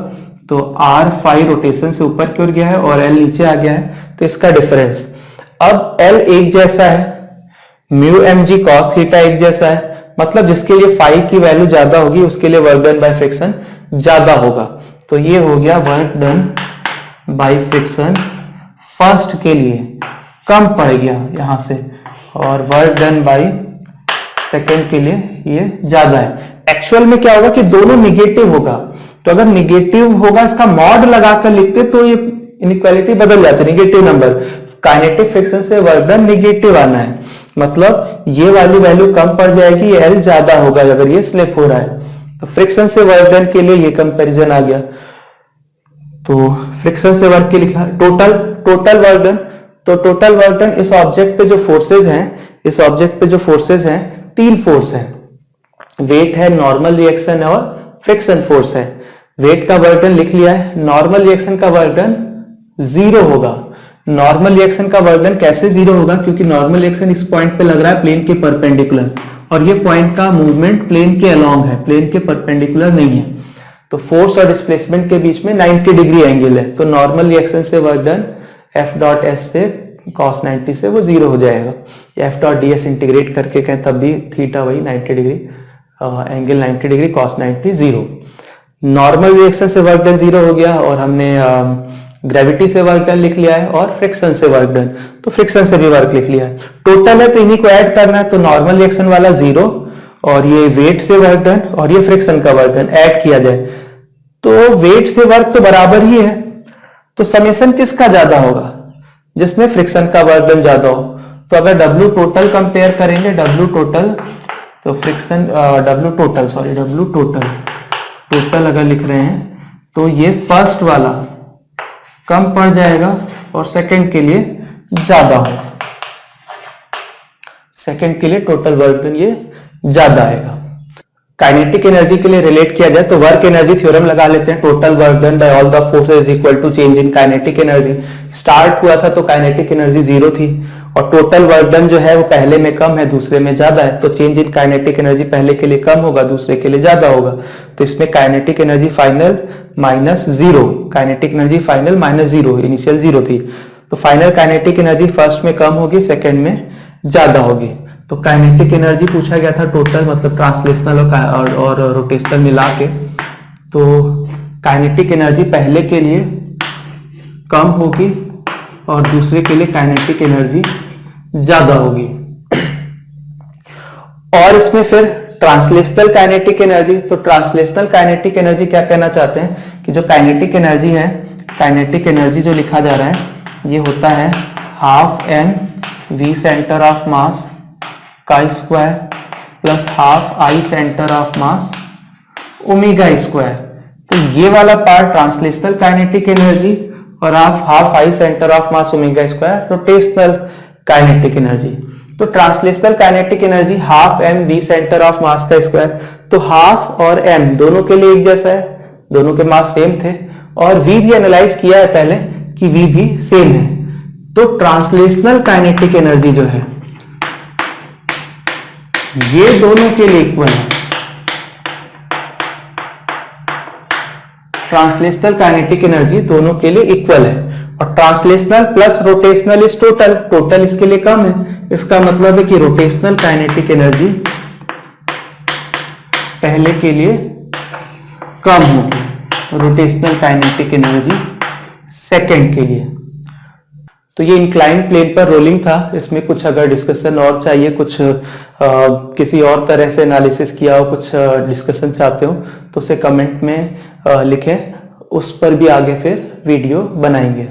तो आर फाई रोटेशन से ऊपर की ओर गया है और एल नीचे आ गया है, तो इसका डिफरेंस, अब एल एक जैसा है, म्यू mg cos थीटा एक जैसा है, मतलब जिसके लिए फाई की वैल्यू ज्यादा होगी उसके लिए वर्क डन बाय फ्रिक्शन ज्यादा होगा, तो ये हो गया work done by friction first के लिए कम पड़ गया यहां से, और वर्क डन बाय सेकंड के लिए ये ज्यादा है। एक्चुअल में क्या होगा कि दोनों निगेटिव होगा, तो अगर निगेटिव होगा इसका मॉड लगाकर लिखते तो ये इनइक्वालिटी बदल जाती, निगेटिव नंबर, काइनेटिक फ्रिक्शन से वर्क डन निगेटिव आना है, मतलब ये वाली वैल्यू कम पड़ जाएगी, एल ज्यादा होगा अगर ये स्लिप हो रहा है, तो फ्रिक्शन से वर्क डन के लिए ये कंपैरिजन आ गया। तो फ्रिक्शन से वर्क के लिखा टोटल वर्क डन, तो टोटल वर्क डन इस ऑब्जेक्ट पे जो फोर्सेज हैं, इस ऑब्जेक्ट पे जो फोर्सेज हैं, तीन फोर्स है, वेट है, नॉर्मल रिएक्शन और फ्रिक्शन फोर्स है। वेट का वर्क डन लिख लिया है, नॉर्मल रिएक्शन का वर्क डन जीरो होगा। नॉर्मल रिएक्शन का वर्क डन कैसे जीरो होगा, क्योंकि नॉर्मल रिएक्शन इस पॉइंट पे लग रहा है प्लेन के परपेंडिकुलर, और ये पॉइंट का मूवमेंट प्लेन के अलोंग है, प्लेन के परपेंडिकुलर नहीं है, तो फोर्स और डिस्प्लेसमेंट के बीच में 90 डिग्री एंगल है, तो नॉर्मल रिएक्शन से work done F dot S से cos 90 से वो जीरो हो जाएगा, F डॉट ds इंटीग्रेट करके कहें तब भी थीटा वही 90 degree, angle 90 degree cos 90 zero. Normal reaction से वर्क डन जीरो हो गया, और हमने ग्रेविटी से वर्क डन लिख लिया है, और फ्रिक्शन से वर्क डन, तो फ्रिक्शन से भी वर्क लिख लिया है। टोटल है तो इन्हीं को ऐड करना है, तो नॉर्मल रिएक्शन वाला जीरो, और ये वेट से वर्क डन और ये फ्रिक्शन का वर्क डन ऐड किया जाए, तो वेट से वर्क तो बराबर ही है, तो समेशन किसका ज्यादा होगा, जिसमें फ्रिक्शन का वर्क डन ज्यादा हो। तो अगर W टोटल कंपेयर करेंगे, W टोटल, तो फ्रिक्शन W टोटल अगर लिख रहे हैं तो ये फर्स्ट वाला कम पड़ जाएगा और सेकंड के लिए ज्यादा होगा, सेकंड के लिए टोटल वर्क डन ये ज्यादा आएगा। काइनेटिक एनर्जी के लिए रिलेट किया जाए तो वर्क एनर्जी थ्योरम लगा लेते हैं, total work done by all the forces equal to change in kinetic energy. Start हुआ था तो काइनेटिक एनर्जी जीरो थी, और टोटल वर्क डन जो है वो पहले में कम है दूसरे में ज्यादा है, तो चेंज इन काइनेटिक एनर्जी पहले के लिए कम होगा दूसरे के लिए ज्यादा होगा, तो इसमें kinetic energy final minus zero, kinetic energy final minus zero, initial zero थी, तो फाइनल काइनेटिक एनर्जी फर्स्ट में कम होगी सेकेंड में ज्यादा होगी। तो काइनेटिक एनर्जी पूछा गया था टोटल, मतलब ट्रांसलेशनल और रोटेशनल मिला के, तो काइनेटिक एनर्जी पहले के लिए कम होगी और दूसरे के लिए काइनेटिक एनर्जी ज्यादा होगी। और इसमें फिर ट्रांसलेशनल काइनेटिक एनर्जी, तो ट्रांसलेशनल काइनेटिक एनर्जी क्या कहना चाहते हैं कि जो काइनेटिक एनर्जी है, काइनेटिक एनर्जी जो लिखा जा रहा है ये होता है half n v centre of mass का square plus half I centre of mass omega square. तो ये वाला पार्ट ट्रांसलेशनल काइनेटिक एनर्जी, और half I centre of mass omega square rotational kinetic energy. तो translational kinetic energy half M we centre of mass का square. तो half और M दोनों के लिए एक जैसा है, दोनों के मास सेम थे, और वी भी एनालाइज किया है पहले कि वी भी सेम है। तो ट्रांसलेशनल काइनेटिक एनर्जी जो है ये दोनों के लिए इक्वल है। ट्रांसलेशनल काइनेटिक एनर्जी दोनों के लिए इक्वल है, और translational plus rotational is total, total इसके लिए कम है। इसका मतलब है कि रोटेशनल काइनेटिक एनर्जी पहले के लिए कम होगी, रोटेशनल काइनेटिक एनर्जी सेकंड के लिए। तो ये इंक्लाइन प्लेन पर रोलिंग था। इसमें कुछ अगर डिस्कशन और चाहिए, कुछ किसी और तरह से एनालिसिस किया हो, कुछ डिस्कशन चाहते हो तो उसे कमेंट में लिखें, उस पर भी आगे फिर वीडियो बनाएंगे।